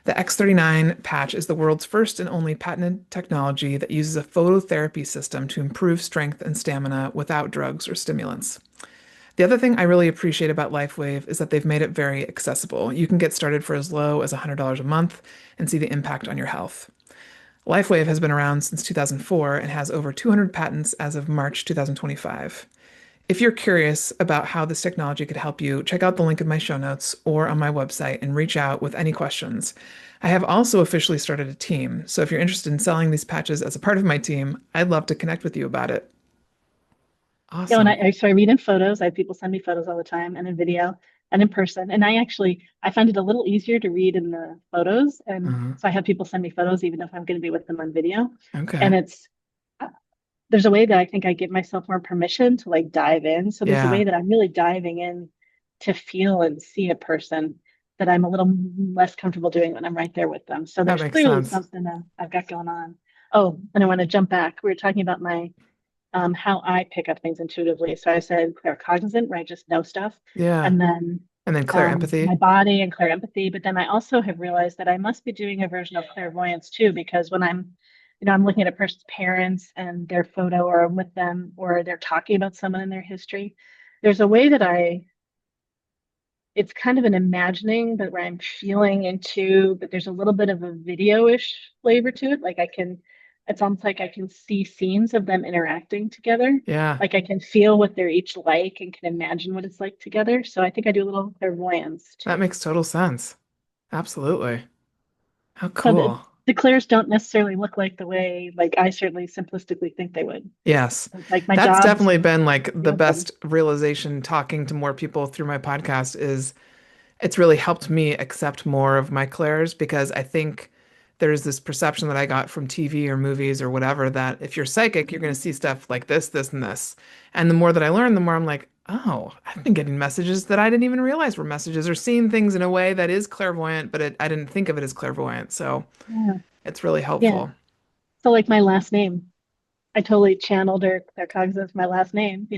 The X39 patch is the world's first and only patented technology that uses a phototherapy system to improve strength and stamina without drugs or stimulants. The other thing I really appreciate about LifeWave is that they've made it very accessible. You can get started for as low as $100 a month and see the impact on your health. LifeWave has been around since 2004 and has over 200 patents as of March 2025. If you're curious about how this technology could help you, check out the link in my show notes or on my website and reach out with any questions. I have also officially started a team, so if you're interested in selling these patches as a part of my team, I'd love to connect with you about it. Yeah, and Awesome. so I read in photos. I have people send me photos all the time and in video and in person. And I find it a little easier to read in the photos. And Uh-huh. so I have people send me photos even if I'm going to be with them on video. And Okay. there's a way that I think I give myself more permission to like dive in. So there's a Yeah, way that I'm really diving in to feel and see a person that I'm a little less comfortable doing when I'm right there with them. So that there's makes clearly sense. something that I've got going on. Oh, and I want to jump back. We were talking about my how I pick up things intuitively. So I said claircognizant, where I just know stuff, Yeah. and then And then clear my empathy. body and clear empathy. But then I also have realized that I must be doing a version of clairvoyance too, because when I'm looking at a person's parents and their photo, or I'm with them, or they're talking about someone in their history, there's a way that it's kind of an imagining, but where I'm feeling into, but there's a little bit of a video-ish flavor to it. It's almost like I can see scenes of them interacting together. Yeah, Like I can feel what they're each like and can imagine what it's like together. So I think I do a little clairvoyance that too. makes total sense. Absolutely. How So cool. the clairs don't necessarily look like the way, like I certainly simplistically think they would. Yes. Like my That's job definitely to been like be the open. best realization talking to more people through my podcast is it's really helped me accept more of my clairs because I think there's this perception that I got from TV or movies or whatever that if you're psychic, you're going to see stuff like this, and this. And the more that I learn, the more I'm like, oh, I've been getting messages that I didn't even realize were messages or seeing things in a way that is clairvoyant, but I didn't think of it as clairvoyant. So Yeah. it's really Yeah. helpful. So like my last name. I totally channeled or cognizant of my last name.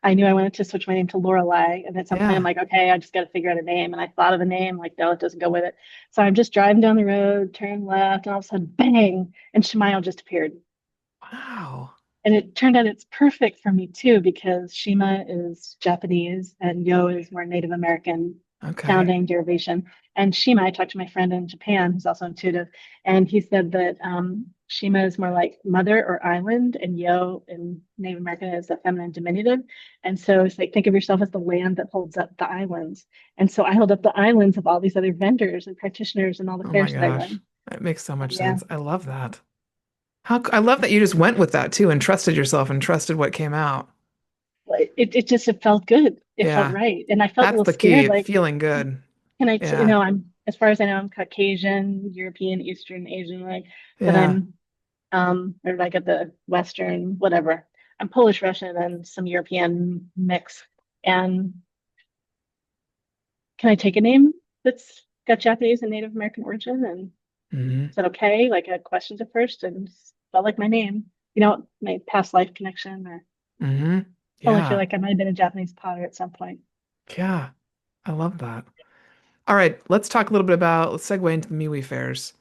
I knew I wanted to switch my name to Lorelei, and at some point I'm Yeah. like, okay, I just got to figure out a name. And I thought of a name, like, no, it doesn't go with it. So I'm just driving down the road, turn left, and all of a sudden, bang, and Shimayo just appeared. Wow. And it turned out it's perfect for me too, because Shima is Japanese and Yo is more Native American Okay. sounding derivation. And Shima, I talked to my friend in Japan who's also intuitive, and he said that Shima is more like mother or island, and Yo in Native American is a feminine diminutive. And so it's like, think of yourself as the land that holds up the islands. And so I held up the islands of all these other vendors and practitioners and all the Oh my fairs that I gosh. run. That makes so much Yeah. sense. I love that. I love that you just went with that too and trusted yourself and trusted what came out. It felt good. It felt Yeah. right. And I felt a That's little the scared, key, like, feeling good. can Yeah. as far as I know, I'm Caucasian, European, Eastern, Asian, like, but Yeah. where did I get the Western, whatever. I'm Polish Russian and some European mix. And can I take a name that's got Japanese and Native American origin? And Hmm. is that okay? Like I had questions at first and felt like my name, my past life connection, or Hmm. probably feel Yeah. like I might have been a Japanese potter at some point. Yeah. I love that. All right, let's talk a little bit about, let's segue into the MeWe fairs.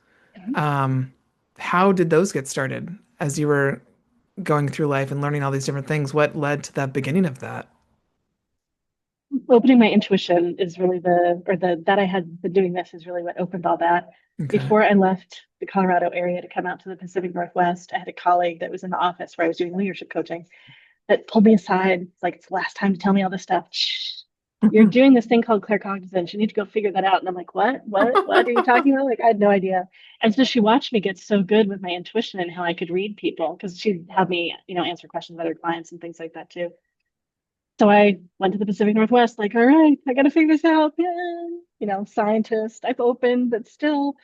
Um, how did those get started as you were going through life and learning all these different things? What led to the beginning of that? Opening my intuition is really that I had been doing this is really what opened all that. Okay. Before I left the Colorado area to come out to the Pacific Northwest, I had a colleague that was in the office where I was doing leadership coaching that pulled me aside. It's like, it's the last time to tell me all this stuff. Shh. You're doing this thing called claircognizance. You need to go figure that out. And I'm like, what are you talking about? Like, I had no idea. And so she watched me get so good with my intuition and how I could read people because she'd have me, answer questions of other clients and things like that too. So I went to the Pacific Northwest, like, all right, I got to figure this out. Yeah. Scientist, I've opened, but still,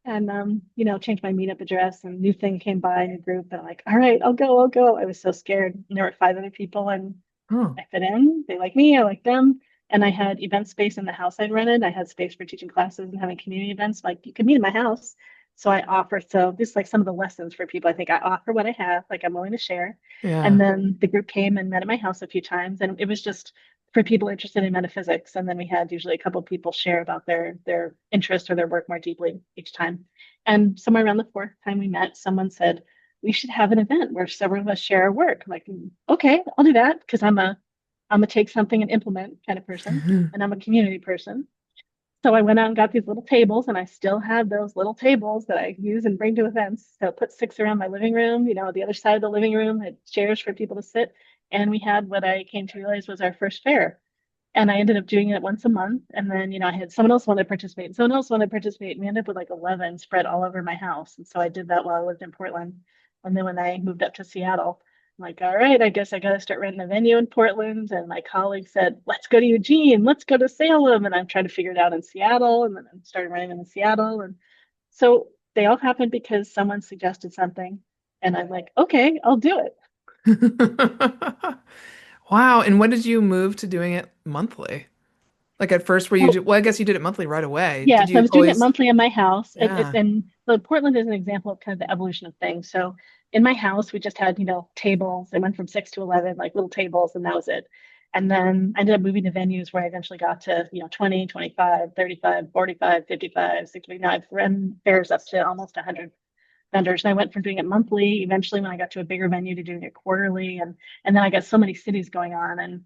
and changed my meetup address and new thing came by, new group, and I'm like, all right, I'll go. I was so scared. And there were 5 other people and Oh, I fit in. They like me, I like them. And I had event space in the house I'd rented. I had space for teaching classes and having community events. Like you could meet in my house. So I offer, so this is like some of the lessons for people. I think I offer what I have, like I'm willing to share. And yeah. then the group came and met at my house a few times. And it was just for people interested in metaphysics. And then we had usually a couple of people share about their interest or their work more deeply each time. And somewhere around the 4th time we met, someone said, we should have an event where several of us share our work. I'm like, okay, I'll do that because I'm a take something and implement kind of person, and I'm a community person. So I went out and got these little tables, and I still have those little tables that I use and bring to events. So I put 6 around my living room, the other side of the living room had chairs for people to sit. And we had what I came to realize was our first fair. And I ended up doing it once a month. And then, I had someone else wanted to participate, and someone else wanted to participate. And we ended up with like 11 spread all over my house. And so I did that while I lived in Portland. And then when I moved up to Seattle, I'm like, all right, I guess I got to start renting a venue in Portland. And my colleague said, let's go to Eugene, let's go to Salem. And I'm trying to figure it out in Seattle. And then I started renting them in Seattle. And so they all happened because someone suggested something. And I'm like, okay, I'll do it. Wow. And when did you move to doing it monthly? Like at first, were you, Well, well, I guess you did it monthly right away. yeah, Did so I you was doing it always? monthly in my house. Yeah. And so Portland is an example of kind of the evolution of things. So in my house, we just had, tables. I went from 6 to 11, like little tables, and that was it. And then I ended up moving to venues where I eventually got to, 20, 25, 35, 45, 55, 60. Now I've run fairs up to almost 100 vendors. And I went from doing it monthly, eventually when I got to a bigger venue to doing it quarterly. And then I got so many cities going on. And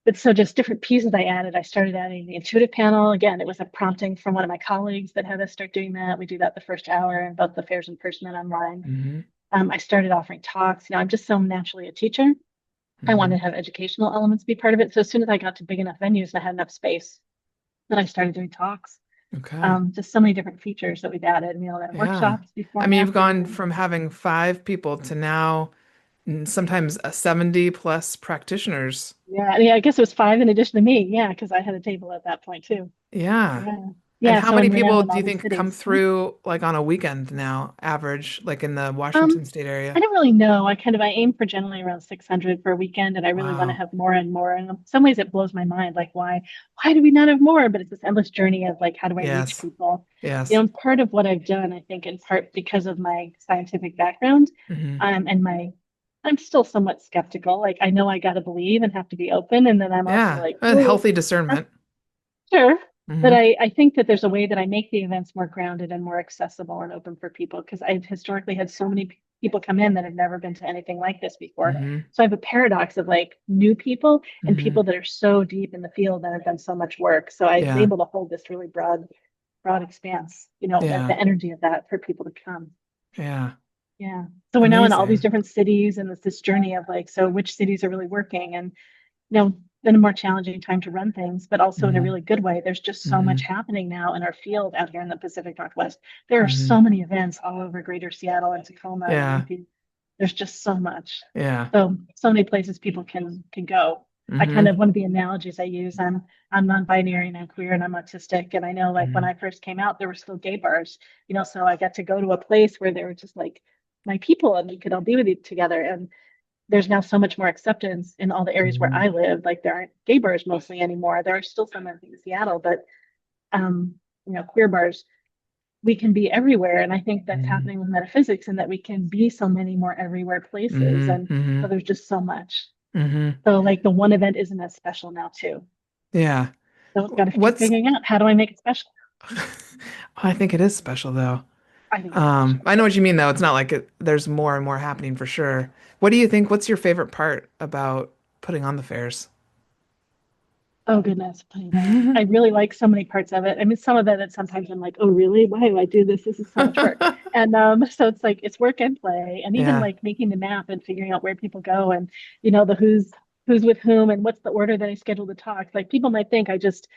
but so just different pieces I added. I started adding the intuitive panel. Again, it was a prompting from one of my colleagues that had us start doing that. We do that the first hour in both the fairs in person and online. Hmm. I started offering talks. I'm just so naturally a teacher. I Hmm. wanted to have educational elements be part of it. So as soon as I got to big enough venues and I had enough space, then I started doing talks. Okay. Just so many different features that we've added. Then Yeah. workshops before I and mean, you've after. gone from having 5 people to now sometimes a 70 plus practitioners. Yeah, I guess it was 5 in addition to me. Yeah, because I had a table at that point too. Yeah. Yeah. And Yeah. how So many and we're now people in do all you these think come cities. through like on a weekend now, average, like in the Um, Washington state I area? don't really know. I aim for generally around 600 for a weekend, and I really want to Wow. have more and more. And in some ways, it blows my mind, like why do we not have more? But it's this endless journey of like, how do I reach Yes. people? Yes. And part of what I've done, I think, in part because of my scientific background, Hmm. and I'm still somewhat skeptical. Like I know I got to believe and have to be open, and then I'm also Yeah. like, A oh, healthy discernment. sure. But Hmm. I think that there's a way that I make the events more grounded and more accessible and open for people because I've historically had so many people come in that have never been to anything like this before. Hmm. So I have a paradox of like new people and Hmm. people that are so deep in the field that have done so much work. So I was Yeah. able to hold this really broad expanse, Yeah. the energy of that for people to come. Yeah. Yeah. So we're now in all these Amazing. different cities and it's this journey of like, so which cities are really working and been a more challenging time to run things, but also in a Hmm. really good way. There's just so much Hmm. happening now in our field out here in the Pacific Northwest. There are Hmm. so many events all over greater Seattle and Tacoma and Yeah. Olympia. There's just so much. Yeah. So many places people can go. I kind Hmm. of one of the analogies I use, I'm non-binary and I'm queer and I'm autistic. And I know like when Hmm. I first came out, there were still gay bars, so I got to go to a place where there were just like my people and we could all be with each together. And there's now so much more acceptance in all the areas where Hmm. I live. Like there aren't gay bars mostly anymore. There are still some I think in Seattle, but um, queer bars. We can be everywhere, and I think that's Hmm. happening with metaphysics, and that we can be so many more everywhere places, Hmm. and so Hmm. there's just so much. Hmm. So like the one event isn't as special now too. Yeah. So it's got to keep What's figuring out how do I make it special. I think it is special though. I think it's special. I know what you mean though. It's not like there's more and more happening for sure. What do you think? What's your favorite part about putting on the fairs? Oh goodness, putting it on. I really like so many parts of it. I mean, some of it, sometimes I'm like, oh really? Why do I do this? This is so much work. And so it's like it's work and play, and even Yeah, like making the map and figuring out where people go, and the who's with whom, and what's the order that I schedule the talks. Like people might think I just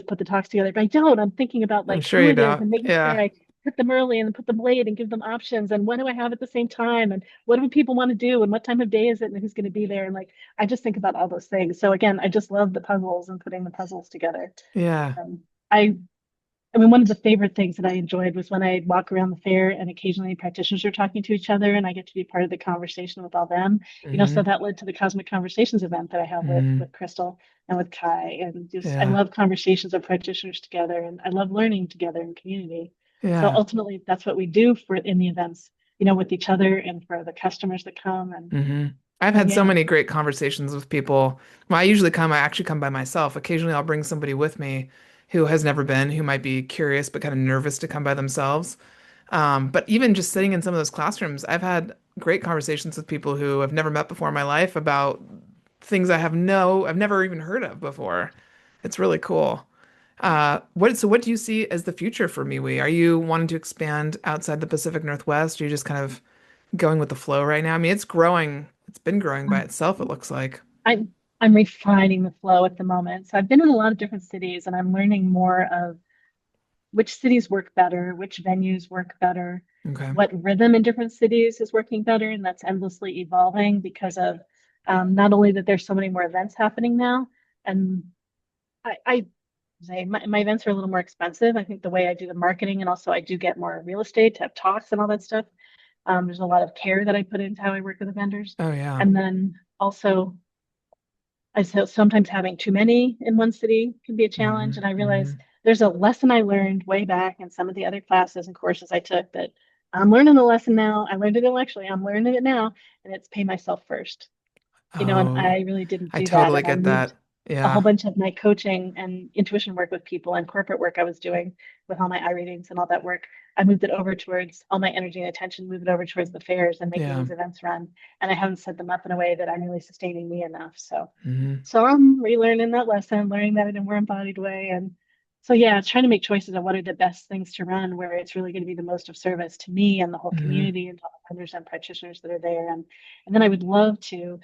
put the talks together, but I don't. I'm thinking about I'm like sure who you it is don't. and making sure Yeah, I put them early and put them late and give them options, and what do I have at the same time, and what do people want to do, and what time of day is it, and who's going to be there, and like I just think about all those things. So again, I just love the puzzles and putting the puzzles together. yeah. Um, I I mean, one of the favorite things that I enjoyed was when I walk around the fair and occasionally practitioners are talking to each other and I get to be part of the conversation with all them. So Hmm. that led to the Cosmic Conversations event that I have with Hmm. Crystal and with Kai. And just I Yeah, love conversations of practitioners together and I love learning together in community. So yeah. ultimately that's what we do for in the events, with each other and for the customers that come. And Hmm. I've so had so yeah. many great conversations with people. Well, I actually come by myself. Occasionally I'll bring somebody with me who has never been, who might be curious but kind of nervous to come by themselves. But even just sitting in some of those classrooms, I've had great conversations with people who I've never met before in my life about things I've never even heard of before. It's really cool. What do you see as the future for MeWe? Are you wanting to expand outside the Pacific Northwest? Are you just kind of going with the flow right now? I mean, it's growing. It's been growing by itself, it looks like. I'm refining the flow at the moment. So I've been in a lot of different cities and I'm learning more of which cities work better, which venues work better, Okay. what rhythm in different cities is working better. And that's endlessly evolving because of not only that there's so many more events happening now, and I say my events are a little more expensive. I think the way I do the marketing and also I do get more real estate to have talks and all that stuff. There's a lot of care that I put into how I work with the vendors. Oh yeah. And then also sometimes having too many in one city can be a challenge. Hmm. And I Hmm. realized there's a lesson I learned way back in some of the other classes and courses I took that I'm learning the lesson now. I learned it intellectually. I'm learning it now, and it's pay myself first. And Oh, I really didn't I do that. totally And I get moved that. a whole Yeah. bunch of my coaching and intuition work with people and corporate work I was doing with all my eye readings and all that work. I moved it over towards all my energy and attention, moved it over towards the fairs and making Yeah. these events run. And I haven't set them up in a way that I'm really sustaining me enough. So Hmm. so I'm relearning that lesson, learning that in a more embodied way. And so, yeah, it's trying to make choices of what are the best things to run, where it's really going to be the most of service to me and the whole Hmm. community and to all the vendors and practitioners that are there. And then I would love to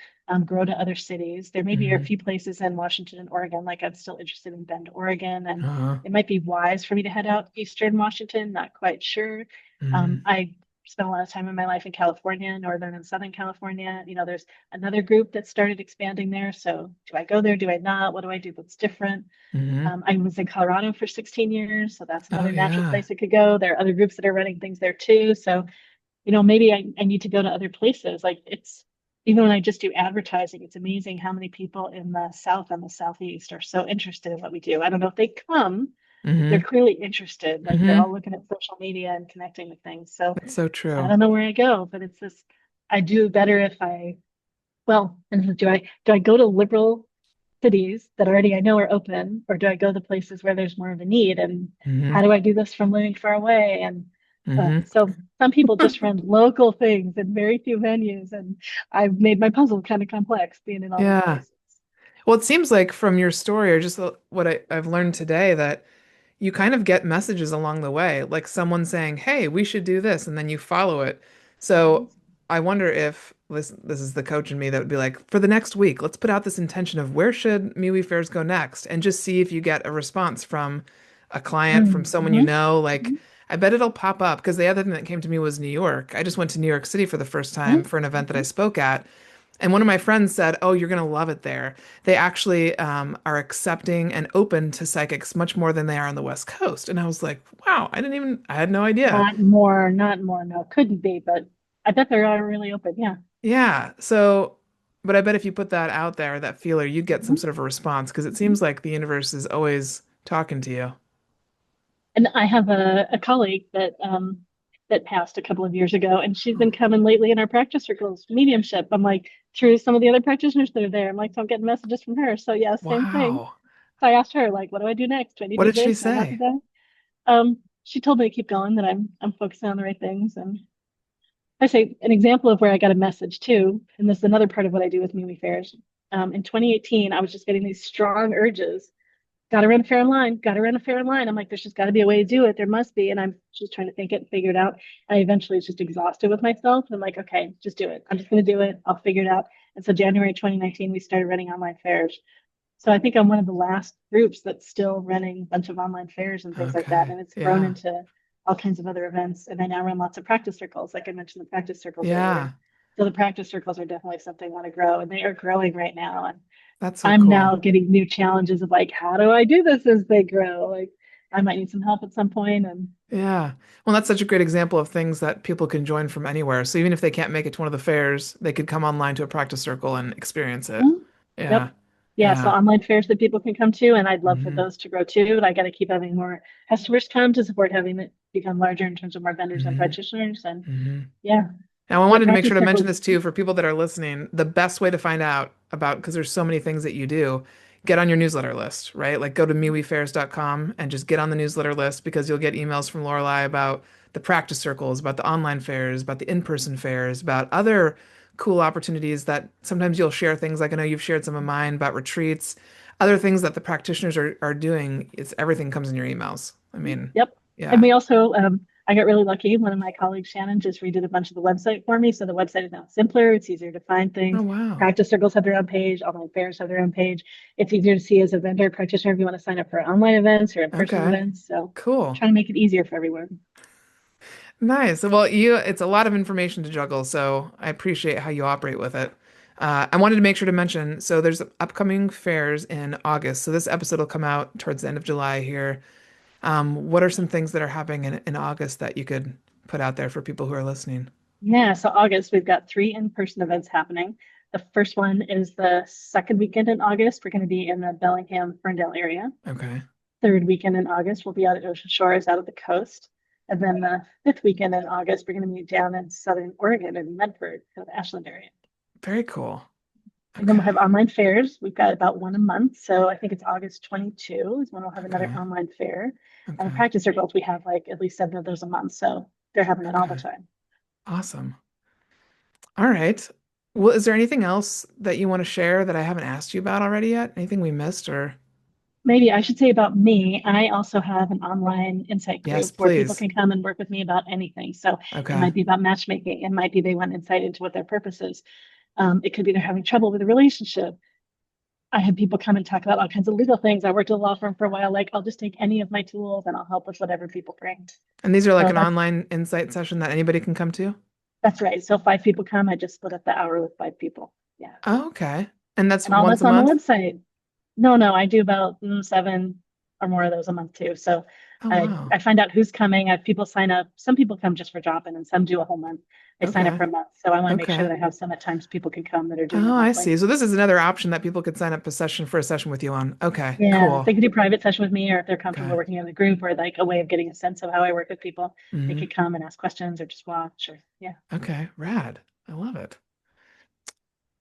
grow to other cities. There maybe are a Hmm. few places in Washington and Oregon, like I'm still interested in Bend, Oregon, and Uh-huh. it might be wise for me to head out Eastern Washington, not quite sure. Hmm. I spent a lot of time in my life in California, Northern and Southern California. There's another group that started expanding there. So do I go there? Do I not? What do I do that's different? Hmm. I was in Colorado for 16 years, so that's Oh another natural yeah. place I could go. There are other groups that are running things there too. So, maybe I need to go to other places. Like even when I just do advertising, it's amazing how many people in the South and the Southeast are so interested in what we do. I don't know if they come, but they're Hmm. clearly interested. Like they're all Hmm. looking at social media and connecting with things. So That's so I true. don't know where I go, but it's this. I do better if and do I go to liberal cities that already I know are open, or do I go to places where there's more of a need? And how Hmm. do I do this from living far away? And Hmm. so some people just run local things in very few venues, and I've made my puzzle kind of complex being in all these Yeah. places. Well, it seems like from your story or just what I've learned today that you kind of get messages along the way, like someone saying, "Hey, we should do this," and then you follow it. So I wonder if this is the coach in me that would be like, for the next week, let's put out this intention of where should MeWe fairs go next, and just see if you get a response from a client, from someone you Mm-hmm. know. Like, I bet it'll pop up because the other thing that came to me was New York. I just went to New York City for the first time for an event that I Mm-hmm. spoke at. And one of my friends said, "Oh, you're gonna love it there. They actually are accepting and open to psychics much more than they are on the West Coast." And I was like, "Wow, I had no idea." Not more, no, couldn't be, but I bet they are really open. Yeah. Yeah. So, but I bet if you put that out there, that feeler, you'd get some Mhm. sort of a response because it Mhm. seems like the universe is always talking to you. And I have a colleague that passed a couple of years ago, and she's been Oh, coming lately in our practice circles, mediumship. I'm like, through some of the other practitioners that are there. I'm like, so I'm getting messages from her. So yeah, same thing. wow. So I asked her, like, what do I do next? Do I need What to do did she this? Am I allowed to say? do that? She told me to keep going, that I'm focusing on the right things. And I say an example of where I got a message too, and this is another part of what I do with MeWe fairs. In 2018, I was just getting these strong urges. Got to run a fair online. Got to run a fair online. I'm like, there's just got to be a way to do it. There must be. And I'm just trying to think it and figure it out. I eventually was just exhausted with myself. And I'm like, okay, just do it. I'm just going to do it. I'll figure it out. And so January 2019, we started running online fairs. So I think I'm one of the last groups that's still running a bunch of online fairs and things like that. Okay. And it's grown Yeah. into all kinds of other events. And I now run lots of practice circles, like I mentioned the practice circles earlier. Yeah. So the practice circles are definitely something I want to grow, and they are growing right now. And That's so I'm cool. now getting new challenges of like, how do I do this as they grow? Like, I might need some help at some point. And Yeah. Well, that's such a great example of things that people can join from anywhere. So even if they can't make it to one of the fairs, they could come online to a practice circle and experience it. mhm. Yeah. Yep. Yeah. So Yeah. online fairs that people can come to, and I'd love for Hmm. those to grow too. And I got to keep having more customers come to support having it become larger in terms of more vendors and Hmm. practitioners. And Hmm. yeah, Now, I yeah, wanted to make sure practice to mention circles. this too for people that are listening. The best way to find out about, because there's so many things that you do, get on your newsletter list, right? Like go to mewefairs.com and just get on the newsletter list because you'll get emails from Lorelei about the practice circles, about the online fairs, about the in-person fairs, about other cool opportunities that sometimes you'll share things like I know you've shared some of mine about retreats, other things that the practitioners are doing. It's everything comes in your emails. I mean, Yep. And yeah. we also, I got really lucky. One of my colleagues, Shannon, just redid a bunch of the website for me. So the website is now simpler. It's easier to find Oh, things. wow. Practice circles have their own page. Online fairs have their own page. It's easier to see as a vendor practitioner if you want to sign up for online events or in-person Okay. events. So Cool. trying to make it easier for everyone. Nice. Well, it's a lot of information to juggle, so I appreciate how you operate with it. I wanted to make sure to mention, so there's upcoming fairs in August. So this episode will come out towards the end of July here. What are some things that are happening in August that you could put out there for people who are listening? Yeah. So August, we've got three in-person events happening. The first one is the second weekend in August. We're going to be in the Bellingham, Ferndale area. Okay. Third weekend in August, we'll be out at Ocean Shores, out at the coast. And then the fifth weekend in August, we're going to be down in Southern Oregon in Medford, kind of Ashland area. Very cool. And then we'll Okay. have online fairs. We've got about one a month. So I think it's August 22 is when we'll have another Okay. online fair. And the Okay. practice circles, we have like at least seven of those a month. So they're happening all the Okay. time. Awesome. All right. Well, is there anything else that you want to share that I haven't asked you about already yet? Anything we missed or? Maybe I should say about me, I also have an online insight Yes, group where people please. can come and work with me about anything. So it Okay. might be about matchmaking. It might be they want insight into what their purpose is. It could be they're having trouble with a relationship. I had people come and talk about all kinds of legal things. I worked at a law firm for a while. Like, I'll just take any of my tools and I'll help with whatever people bring. And these are like So an online insight session that anybody can come to? that's right. So five people come. I just split up the hour with five people. Yeah. Oh, okay. And that's And all once that's a on the month? website. No, I do about seven or more of those a month too. So Oh, I, wow. I find out who's coming. I have people sign up. Some people come just for drop-in and some do a whole month. They sign up Okay. for a month. So I want to make sure Okay. that I have some at times people can come that are doing Oh, it I monthly. see. So this is another option that people could sign up for a session with you on. Okay, Yeah, cool. they could do private session with me, or if they're comfortable Okay. working in the group, or like a way of getting a sense of how I work with people, they Hmm. could come and ask questions or just watch. Or yeah. Okay, rad. I love it.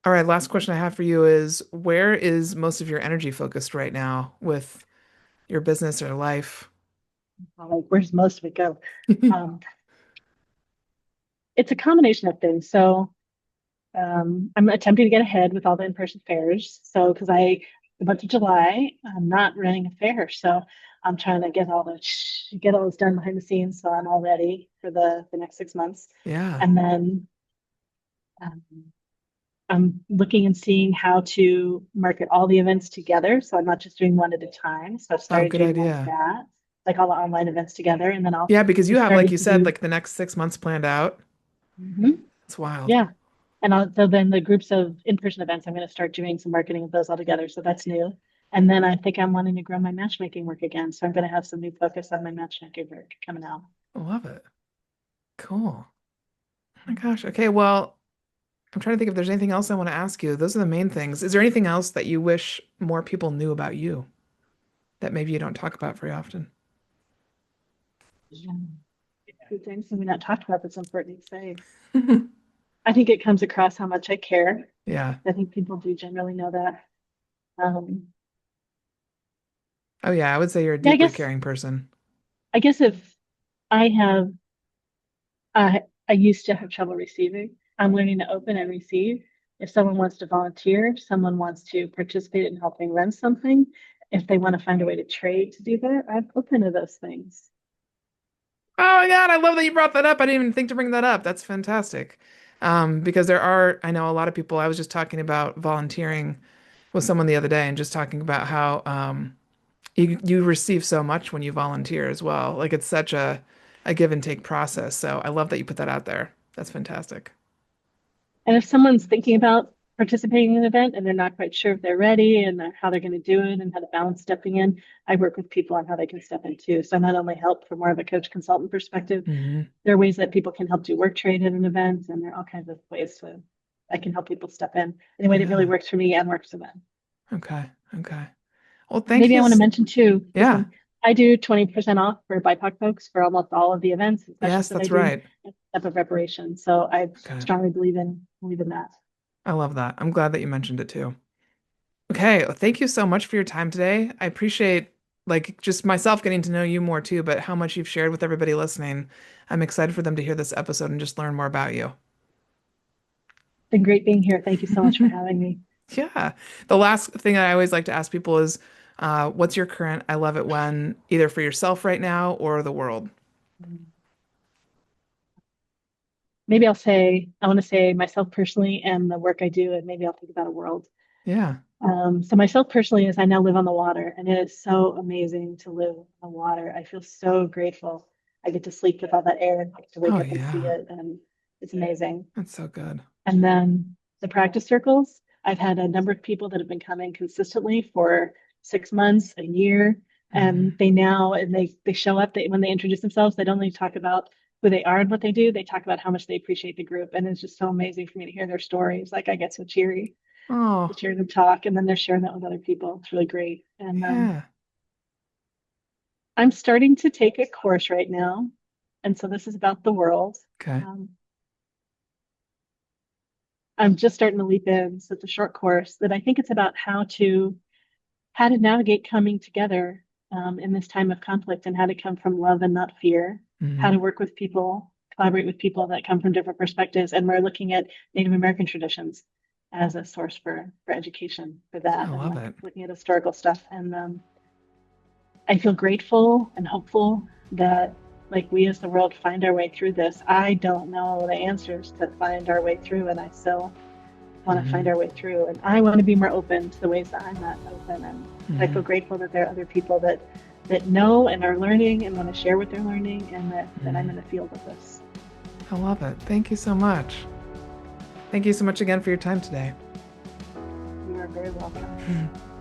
All right, last question I have for you is where is most of your energy focused right now with your business or life? Like, where's most of it go? Um, it's a combination of things. So I'm attempting to get ahead with all the in-person fairs. So because the month of July, I'm not running a fair, so I'm trying to get all this done behind the scenes, so I'm all ready for the next 6 months. Yeah. And then um, I'm looking and seeing how to market all the events together. So I'm not just doing one at a time. So I've Oh, started good doing more of idea. that, like all the online events together. And then Yeah, because we you have, like started you to said, do, like the next 6 months planned out. Mhm. It's wild. Yeah. And so then the groups of in-person events, I'm going to start doing some marketing of those all together. So that's new. And then I think I'm wanting to grow my matchmaking work again. So I'm going to have some new focus on my matchmaking work coming out. I love it. Cool. Oh my gosh. Okay, well, I'm trying to think if there's anything else I want to ask you. Those are the main things. Is there anything else that you wish more people knew about you that maybe you don't talk about very often? Yeah. Good things that we not talked about that's important to say. I think it comes across how much I care. Yeah. I think people do generally know that. Um, Oh, yeah. I would say you're a yeah, deeply caring person. I guess if I have, I used to have trouble receiving. I'm learning to open and receive. If someone wants to volunteer, if someone wants to participate in helping run something, if they want to find a way to trade to do that, I'm open to those things. Oh my God, I love that you brought that up. I didn't even think to bring that up. That's fantastic. Because I know a lot of people, I was just talking about volunteering with someone the other day and just talking about how you receive so much when you volunteer as well. Like it's such a give and take process. So I love that you put that out there. That's fantastic. And if someone's thinking about participating in an event and they're not quite sure if they're ready and how they're going to do it and how to balance stepping in, I work with people on how they can step in too. So I not only help from more of a coach consultant perspective, Hmm. there are ways that people can help do work trade at an event, and there are all kinds of ways to I can help people step in a way that really Yeah. works for me and works for them. Okay. Okay. Well, thank Maybe you. I want to mention too, this Yeah. one, I do 20% off for BIPOC folks for almost all of the events and Yes, sessions that I that's do, right. step of reparation. So I Okay. strongly believe in that. I love that. I'm glad that you mentioned it too. Okay, well, thank you so much for your time today. I appreciate like just myself getting to know you more too, but how much you've shared with everybody listening. I'm excited for them to hear this episode and just learn more about you. It's been great being here. Thank you so much for having me. Yeah. The last thing I always like to ask people is, what's your current I love it when, either for yourself right now or the world? Maybe I'll say, I want to say myself personally and the work I do, and maybe I'll think about a world. Yeah. So myself personally is I now live on the water, and it is so amazing to live on the water. I feel so grateful. I get to sleep with all that air and I get to wake Oh, up and see yeah. it, and it's amazing. That's so good. And then the practice circles, I've had a number of people that have been coming consistently for 6 months, a year, and Hmm. they show up. When they introduce themselves, they don't only talk about who they are and what they do. They talk about how much they appreciate the group, and it's just so amazing for me to hear their stories. Like I get so cheery to Oh, hear them talk, and then they're sharing that with other people. It's really great. And yeah. I'm starting to take a course right now, and so this is about the world. Okay. Um, I'm just starting to leap in. So it's a short course that I think it's about how to navigate coming together in this time of conflict and how to come from love and not fear, how to Hmm. work with people, collaborate with people that come from different perspectives. And we're looking at Native American traditions as a source for education for I that and love like it. looking at historical stuff. And I feel grateful and hopeful that like we as the world find our way through this. I don't know the answers to find our way through, and I still want to find Hmm. our way through. And I want to be more open to the ways that I'm not open. And I feel Hmm. grateful that there are other people that know and are learning and want to share what they're learning, and that I'm in Hmm. the field of this. I love it. Thank you so much. Thank you so much again for your time today. You are very welcome.